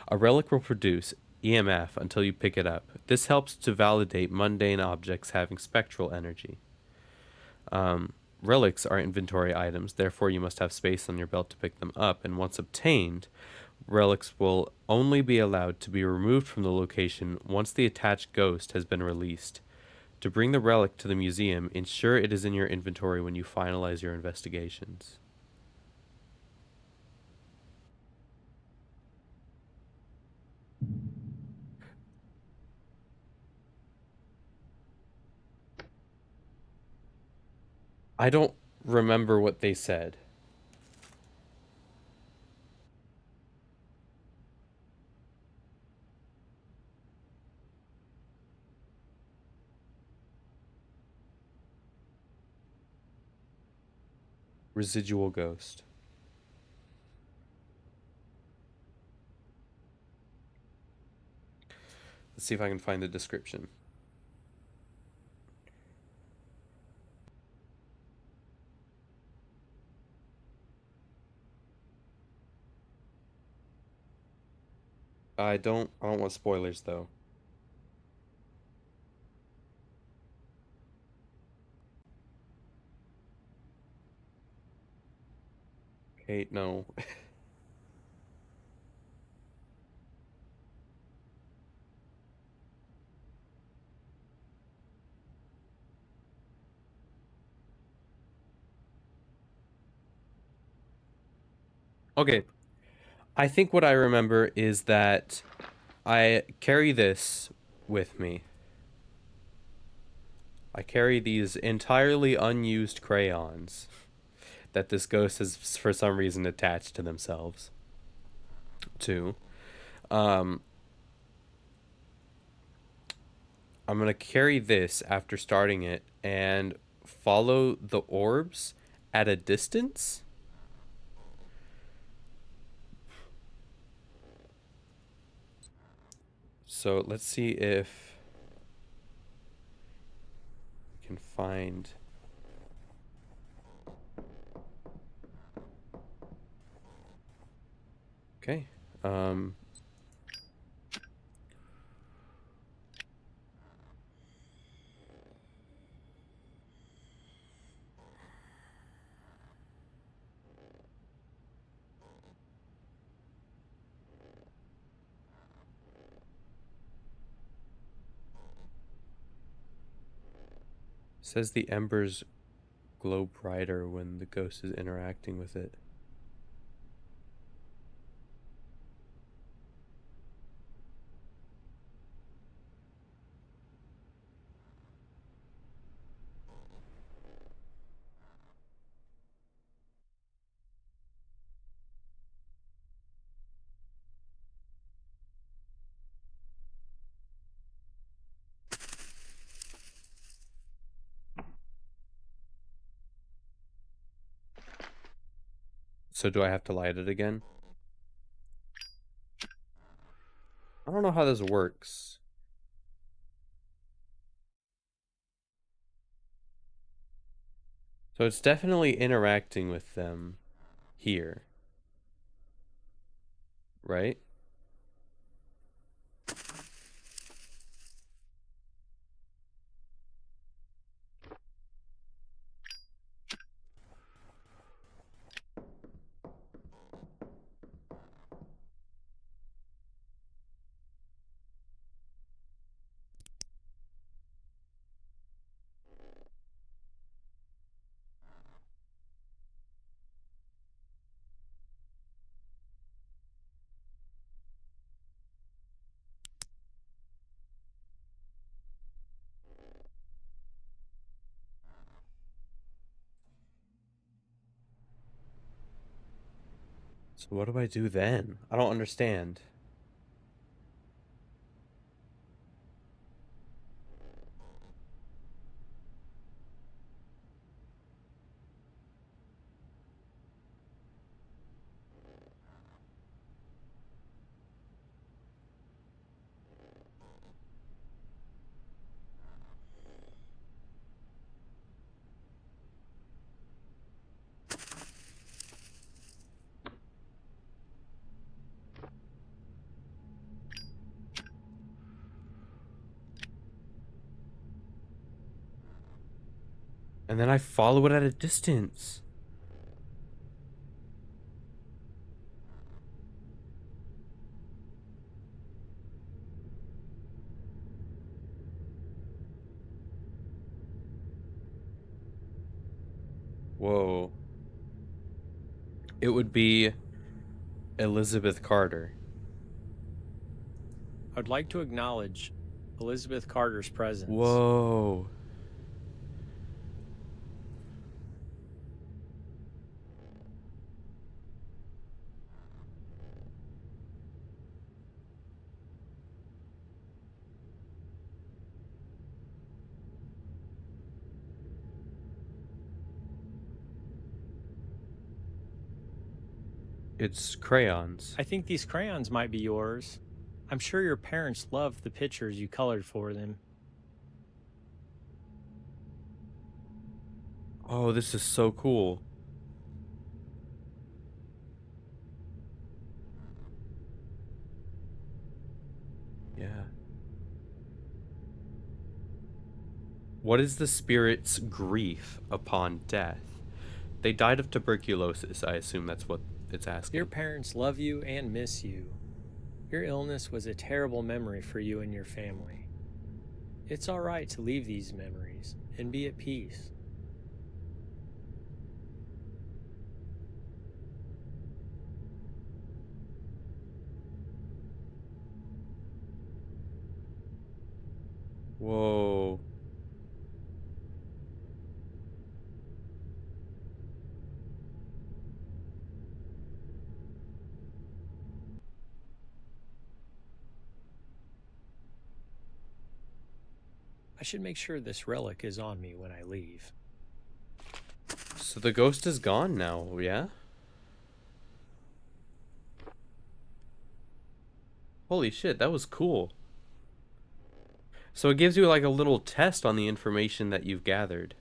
A relic will produce EMF until you pick it up. This helps to validate mundane objects having spectral energy. Relics are inventory items, therefore, you must have space on your belt to pick them up, and once obtained, relics will only be allowed to be removed from the location once the attached ghost has been released. To bring the relic to the museum, ensure it is in your inventory when you finalize your investigations. I don't remember what they said. Residual ghost. Let's see if I can find the description. I don't want spoilers though. Okay, no. Okay, I think what I remember is that I carry this with me. I carry these entirely unused crayons that this ghost has, for some reason, attached to themselves to. Um, I'm gonna carry this after starting it and follow the orbs at a distance. So let's see if we can find. Okay. Um, says the embers glow brighter when the ghost is interacting with it. So do I have to light it again? I don't know how this works. So it's definitely interacting with them here, right? So what do I do then? I don't understand. And then I follow it at a distance. Whoa. It would be Elizabeth Carter.
I would like to acknowledge Elizabeth Carter's presence.
Whoa. It's crayons.
I think these crayons might be yours. I'm sure your parents loved the pictures you colored for them.
Oh, this is so cool. Yeah. What is the spirit's grief upon death? They died of tuberculosis. I assume that's what it's
Your
asking.
parents love you and miss you. Your illness was a terrible memory for you and your family. It's all right to leave these memories and be at peace.
Whoa.
I should make sure this relic is on me when I leave.
So the ghost is gone now, yeah? Holy shit, that was cool. So it gives you like a little test on the information that you've gathered.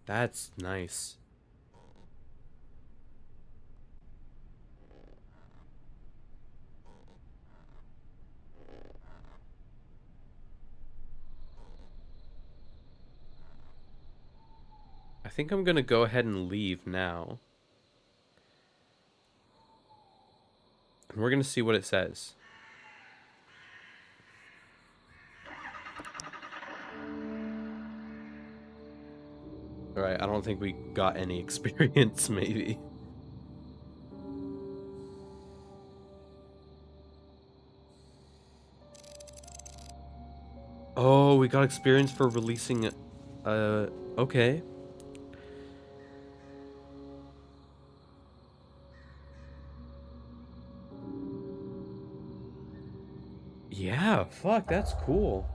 That's nice. I think I'm gonna go ahead and leave now. And we're gonna see what it says. Alright, I don't think we got any experience, maybe. Oh, we got experience for releasing. Okay. Yeah, fuck, that's cool.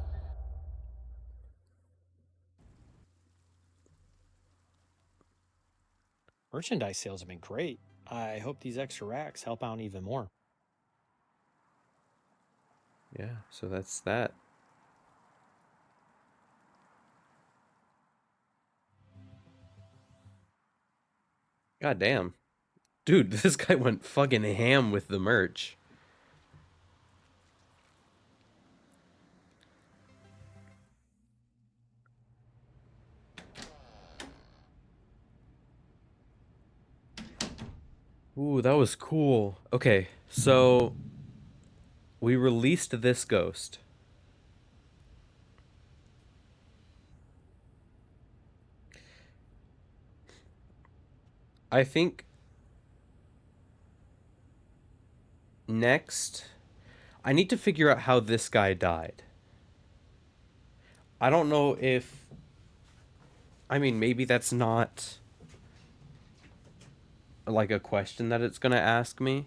Merchandise sales have been great. I hope these extra racks help out even more.
Yeah, so that's that. God damn. Dude, this guy went fucking ham with the merch. Ooh, that was cool. Okay, so we released this ghost. I think next, I need to figure out how this guy died. I don't know if. I mean, maybe that's not like a question that it's gonna ask me.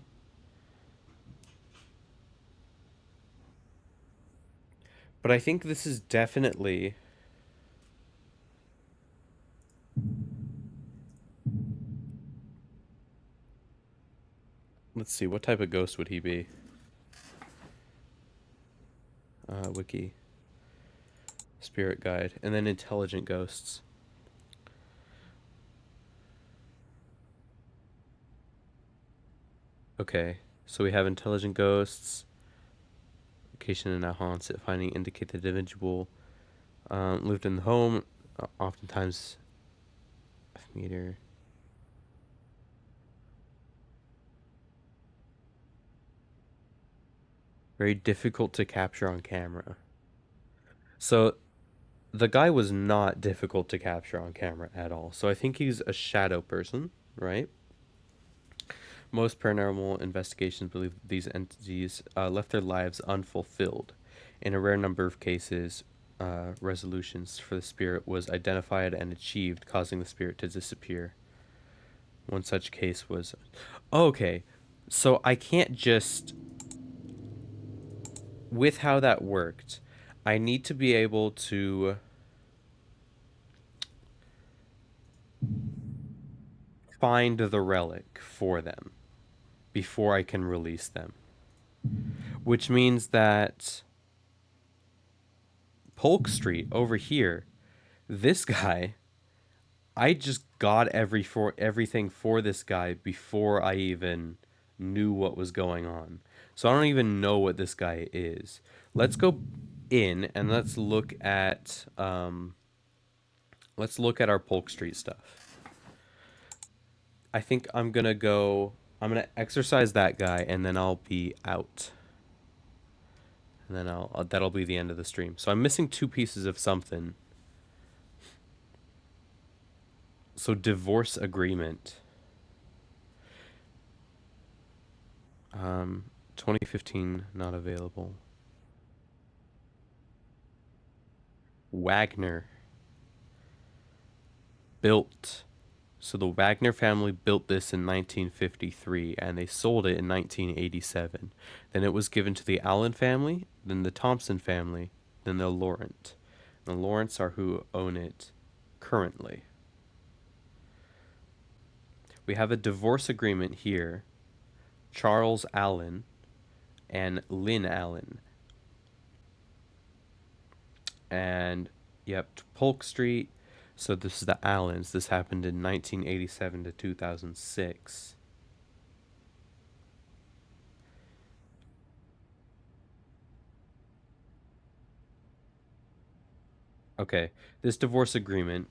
But I think this is definitely. Let's see, what type of ghost would he be? Wiki. Spirit guide. And then intelligent ghosts. Okay, so we have intelligent ghosts. Location and haunts it finding indicate the individual lived in the home. Oftentimes, meter. Very difficult to capture on camera. So the guy was not difficult to capture on camera at all. So I think he's a shadow person, right? Most paranormal investigations believe that these entities left their lives unfulfilled. In a rare number of cases, resolutions for the spirit was identified and achieved, causing the spirit to disappear. One such case was. Okay, so I can't just. With how that worked, I need to be able to find the relic for them before I can release them. Which means that Polk Street over here, this guy, I just got everything for this guy before I even knew what was going on. So I don't even know what this guy is. Let's go in and let's look at our Polk Street stuff. I think I'm gonna exercise that guy and then I'll be out. And then that'll be the end of the stream. So I'm missing two pieces of something. So divorce agreement. 2015 not available. Wagner built. So the Wagner family built this in 1953 and they sold it in 1987. Then it was given to the Allen family, then the Thompson family, then the Laurent. The Laurents are who own it currently. We have a divorce agreement here. Charles Allen and Lynn Allen. And yep, Polk Street. So this is the Allens. This happened in 1987 to 2006. Okay, this divorce agreement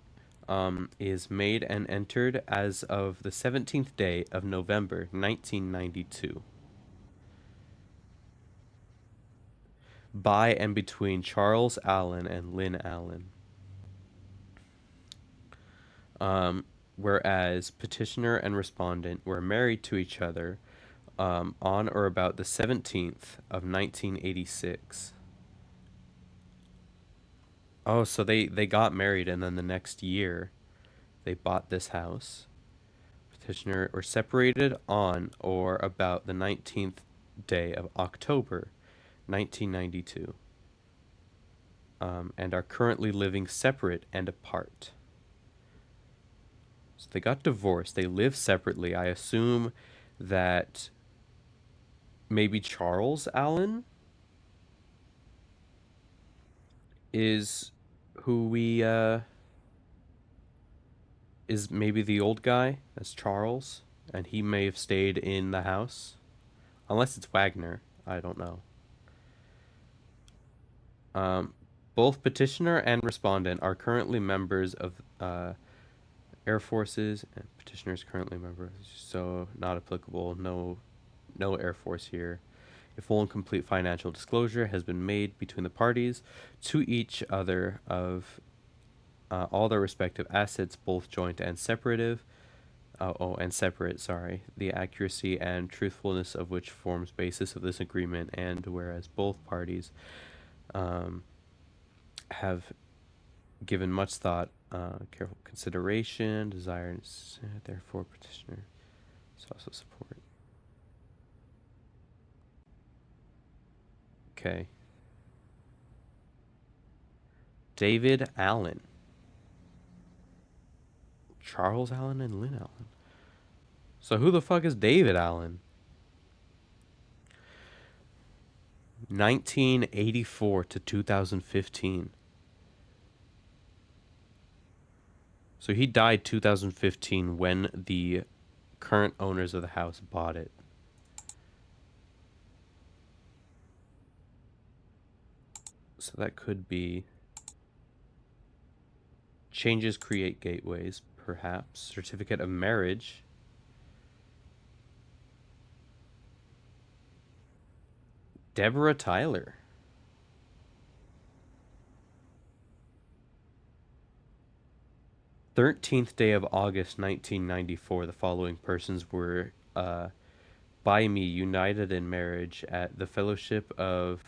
is made and entered as of the 17th day of November 1992 by and between Charles Allen and Lynn Allen. Whereas petitioner and respondent were married to each other on or about the 17th of 1986. Oh, so they got married and then the next year they bought this house. Petitioner were separated on or about the 19th day of October 1992 and are currently living separate and apart. So they got divorced. They live separately. I assume that maybe Charles Allen is who we is maybe the old guy as Charles, and he may have stayed in the house, unless it's Wagner. I don't know. Um, Both petitioner and respondent are currently members of Air Forces, and petitioner is currently members, so not applicable. No Air Force here. A full and complete financial disclosure has been made between the parties to each other of all their respective assets, both joint and separative. And separate, sorry, the accuracy and truthfulness of which forms basis of this agreement, and whereas both parties have given much thought, careful consideration, desire, and therefore petitioner is also support. Okay. David Allen. Charles Allen and Lynn Allen. So who the fuck is David Allen? 1984 to 2015. So he died 2015 when the current owners of the house bought it. So that could be changes create gateways, perhaps. Certificate of marriage. Deborah Tyler. 13th day of August 1994. The following persons were by me united in marriage at the Fellowship of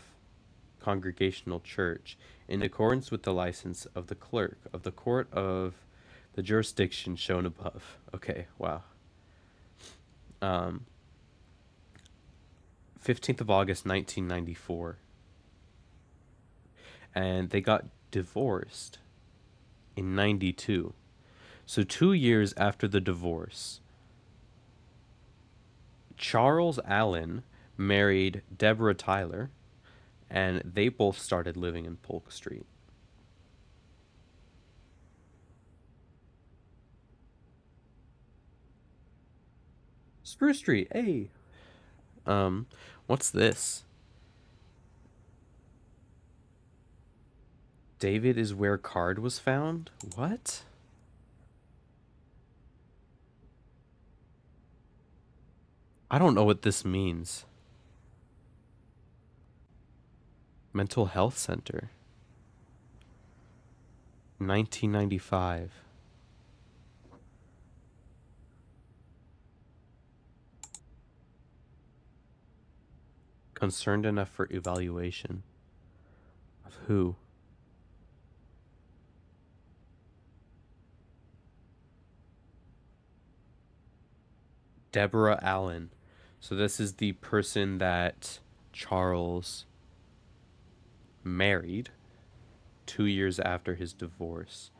Congregational Church in accordance with the license of the clerk of the court of the jurisdiction shown above. Okay, wow. 15th of August 1994. And they got divorced in 92. So 2 years after the divorce, Charles Allen married Deborah Tyler, and they both started living in Polk Street. Spruce Street, hey. What's this? David is where card was found? What? I don't know what this means. Mental Health Center. 1995. Concerned enough for evaluation. Of who? Deborah Allen. So this is the person that Charles married 2 years after his divorce.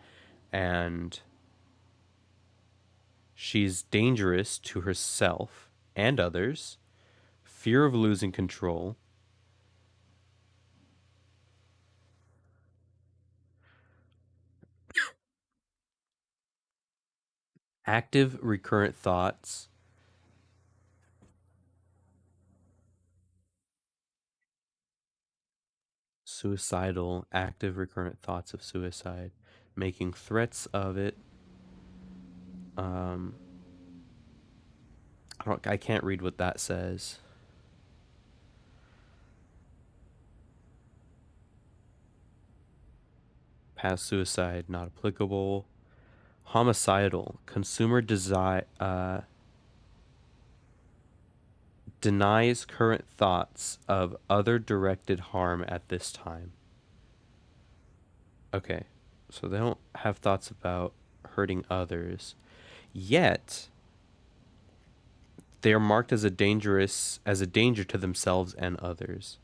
And she's dangerous to herself and others, fear of losing control, active recurrent thoughts, suicidal, active recurrent thoughts of suicide, making threats of it. Um, I can't read what that says. Past suicide not applicable. Homicidal, consumer desire denies current thoughts of other directed harm at this time. Okay, so they don't have thoughts about hurting others, yet they are marked as a danger to themselves and others.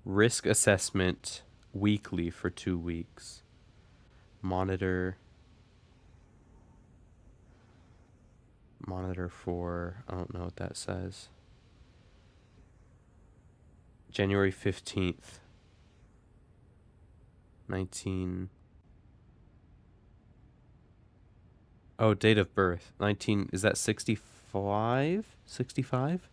Risk assessment weekly for 2 weeks. Monitor for, I don't know what that says. January 15th, 19. Oh, date of birth. 19, is that 65? 65?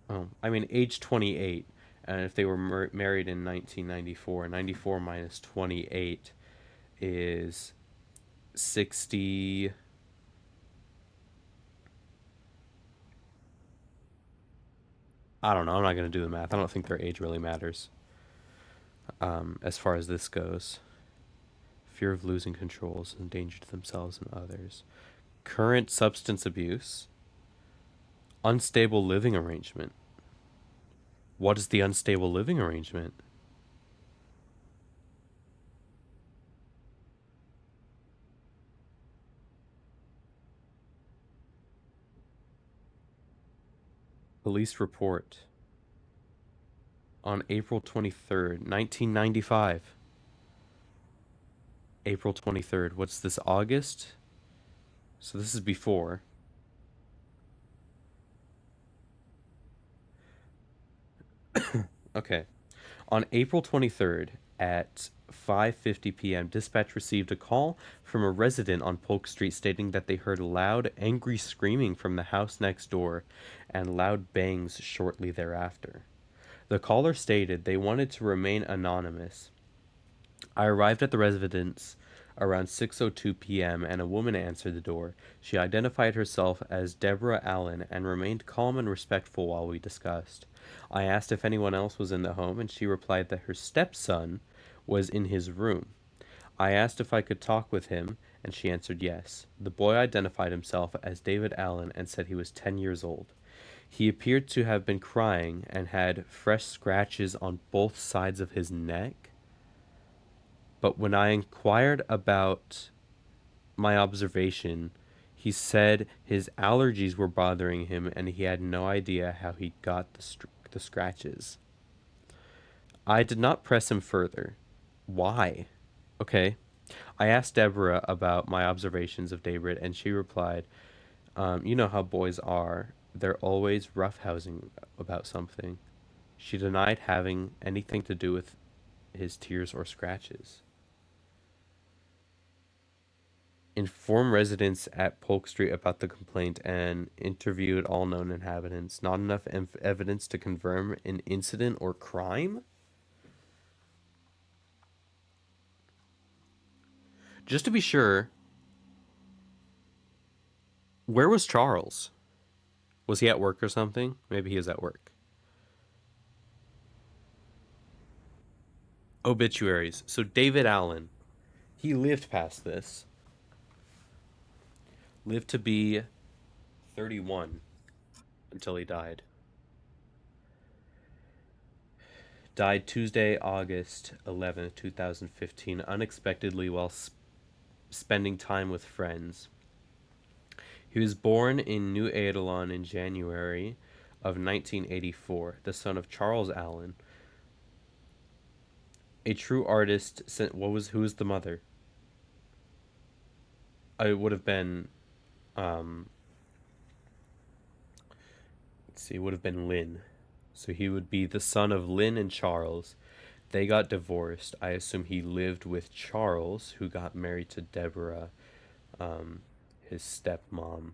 Oh, I mean age 28. And if they were married in 1994, 94 minus 28 is 60. I don't know. I'm not going to do the math. I don't think their age really matters as far as this goes. Fear of losing control is a danger to themselves and others. Current substance abuse. Unstable living arrangement. What is the unstable living arrangement? Police report on April 23rd, 1995. April 23rd. What's this, August? So this is before. Okay. On April 23rd at 5:50 p.m., dispatch received a call from a resident on Polk Street stating that they heard loud, angry screaming from the house next door and loud bangs shortly thereafter. The caller stated they wanted to remain anonymous. I arrived at the residence around 6:02 p.m. and a woman answered the door. She identified herself as Deborah Allen and remained calm and respectful while we discussed. I asked if anyone else was in the home and she replied that her stepson was in his room. I asked if I could talk with him and she answered yes. The boy identified himself as David Allen and said he was 10 years old. He appeared to have been crying and had fresh scratches on both sides of his neck. But when I inquired about my observation, he said his allergies were bothering him and he had no idea how he got the scratches. I did not press him further. Why? Okay. I asked Deborah about my observations of David, and she replied, you know how boys are. They're always roughhousing about something. She denied having anything to do with his tears or scratches. Inform residents at Polk Street about the complaint and interviewed all known inhabitants. Not enough evidence to confirm an incident or crime? Just to be sure, where was Charles? Was he at work or something? Maybe he was at work. Obituaries. So David Allen, he lived past this. Lived to be 31 until he died. Died Tuesday, August 11th, 2015, unexpectedly while spending time with friends. He was born in New Eidolon in January of 1984, the son of Charles Allen, a true artist. Who was the mother? It would have been um let's see, it would have been Lynn. So he would be the son of Lynn and Charles. They got divorced. I assume he lived with Charles, who got married to Deborah, um, his stepmom,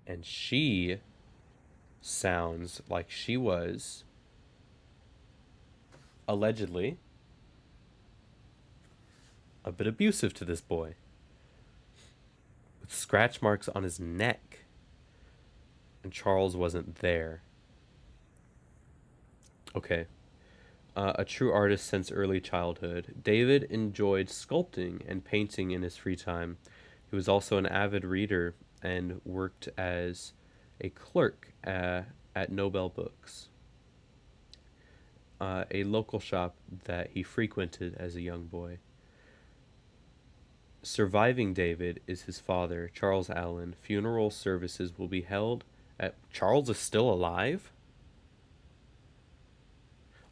and she sounds like she was allegedly a bit abusive to this boy, with scratch marks on his neck, and Charles wasn't there. Okay. A true artist since early childhood, David enjoyed sculpting and painting in his free time. He was also an avid reader and worked as a clerk at Nobel Books, a local shop that he frequented as a young boy. Surviving David is his father, Charles Allen. Funeral services will be held at. Charles is still alive?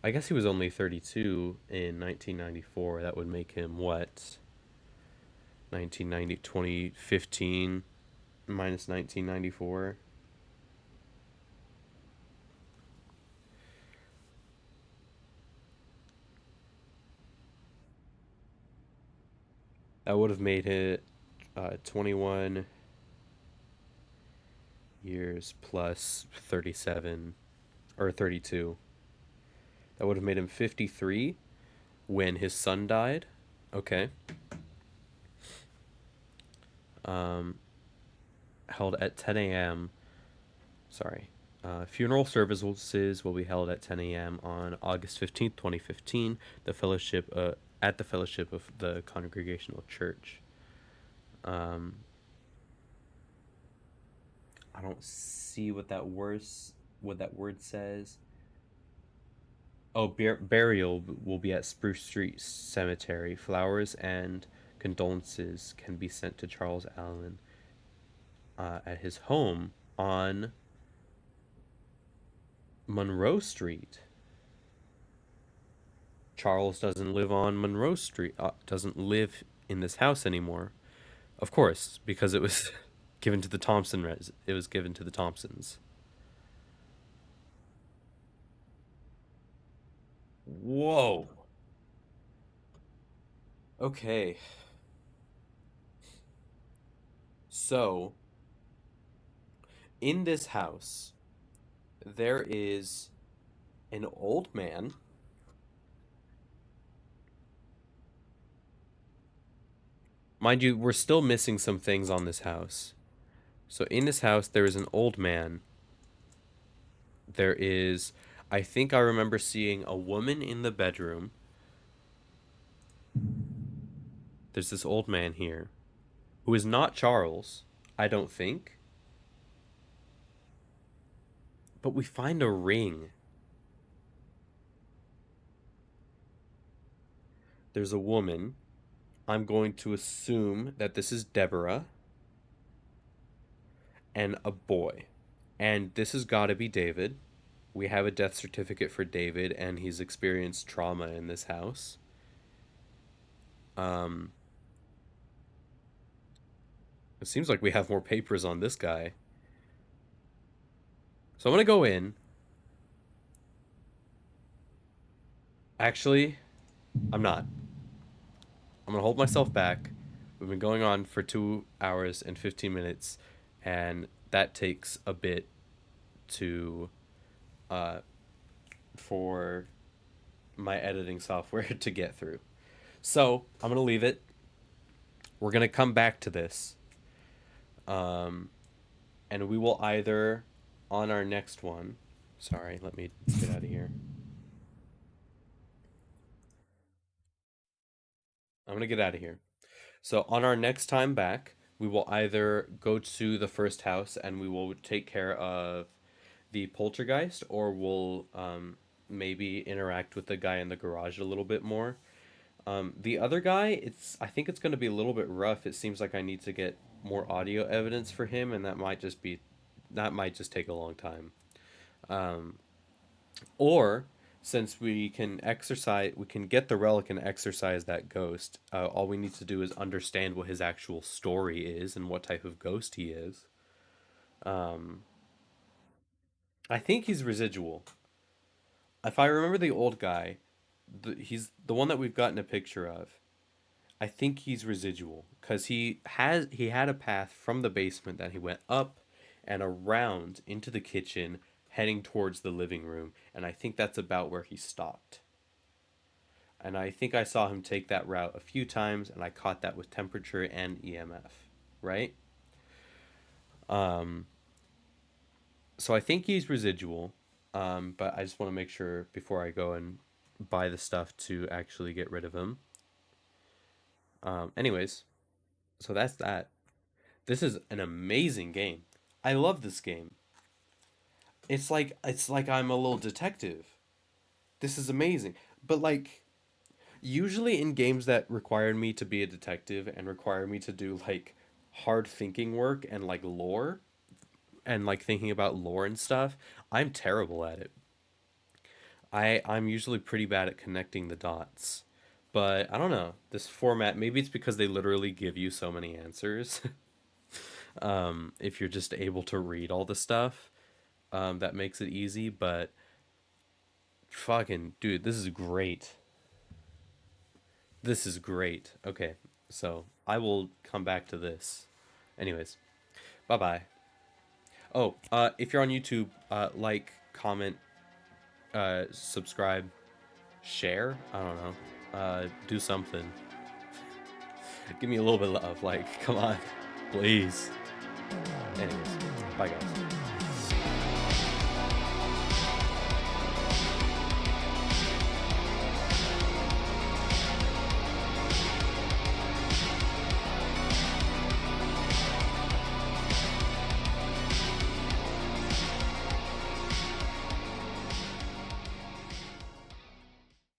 I guess he was only 32 in 1994. That would make him what? 1990, 2015 minus 1994. That would have made it 21 years plus 37 or 32. That would have made him 53 when his son died. Okay. Um, Held at 10 a.m. Sorry. Funeral services will be held at 10 a.m. on August 15th, 2015, the fellowship at the Fellowship of the Congregational Church. Um, I don't see what that word says. Oh, burial will be at Spruce Street Cemetery. Flowers and condolences can be sent to Charles Allen at his home on Monroe Street. Charles doesn't live on Monroe Street. Doesn't live in this house anymore. Of course, because it was given to the It was given to the Thompsons. Whoa. Okay. So, in this house, there is an old man. Mind you, we're still missing some things on this house. So, in this house, there is an old man. There is, I think I remember seeing a woman in the bedroom. There's this old man here who is not Charles, I don't think. But we find a ring. There's a woman. I'm going to assume that this is Deborah and a boy. And this has got to be David. We have a death certificate for David, and he's experienced trauma in this house. Um, it seems like we have more papers on this guy. So I'm going to go in. Actually, I'm not. I'm going to hold myself back. We've been going on for 2 hours and 15 minutes, and that takes a bit to uh, for my editing software to get through. So I'm gonna leave it. We're gonna come back to this, um, and we will either on our next one. Sorry, let me get out of here. I'm gonna get out of here. So on our next time back, we will either go to the first house and we will take care of the poltergeist, or we'll maybe interact with the guy in the garage a little bit more. The other guy, I think it's going to be a little bit rough. It seems like I need to get more audio evidence for him, and that might just take a long time. Um, or since we can get the relic and exercise that ghost. All we need to do is understand what his actual story is and what type of ghost he is. Um, I think he's residual. If I remember the old guy, he's the one that we've gotten a picture of. I think he's residual because he had a path from the basement that he went up and around into the kitchen, heading towards the living room, and I think that's about where he stopped. And I think I saw him take that route a few times, and I caught that with temperature and EMF, right? Um, so I think he's residual, but I just want to make sure before I go and buy the stuff to actually get rid of him. Anyways, so that's that. This is an amazing game. I love this game. It's like I'm a little detective. This is amazing. But like usually in games that require me to be a detective and require me to do like hard thinking work and like lore and like thinking about lore and stuff, I'm terrible at it. I'm usually pretty bad at connecting the dots. But I don't know. This format, maybe it's because they literally give you so many answers. If you're just able to read all the stuff, that makes it easy. But fucking dude, this is great. This is great. Okay, so I will come back to this. Anyways, bye bye. Oh, if you're on YouTube, like, comment, subscribe, share. I don't know. Do something. Give me a little bit of love. Like, come on, please. Anyways, bye guys.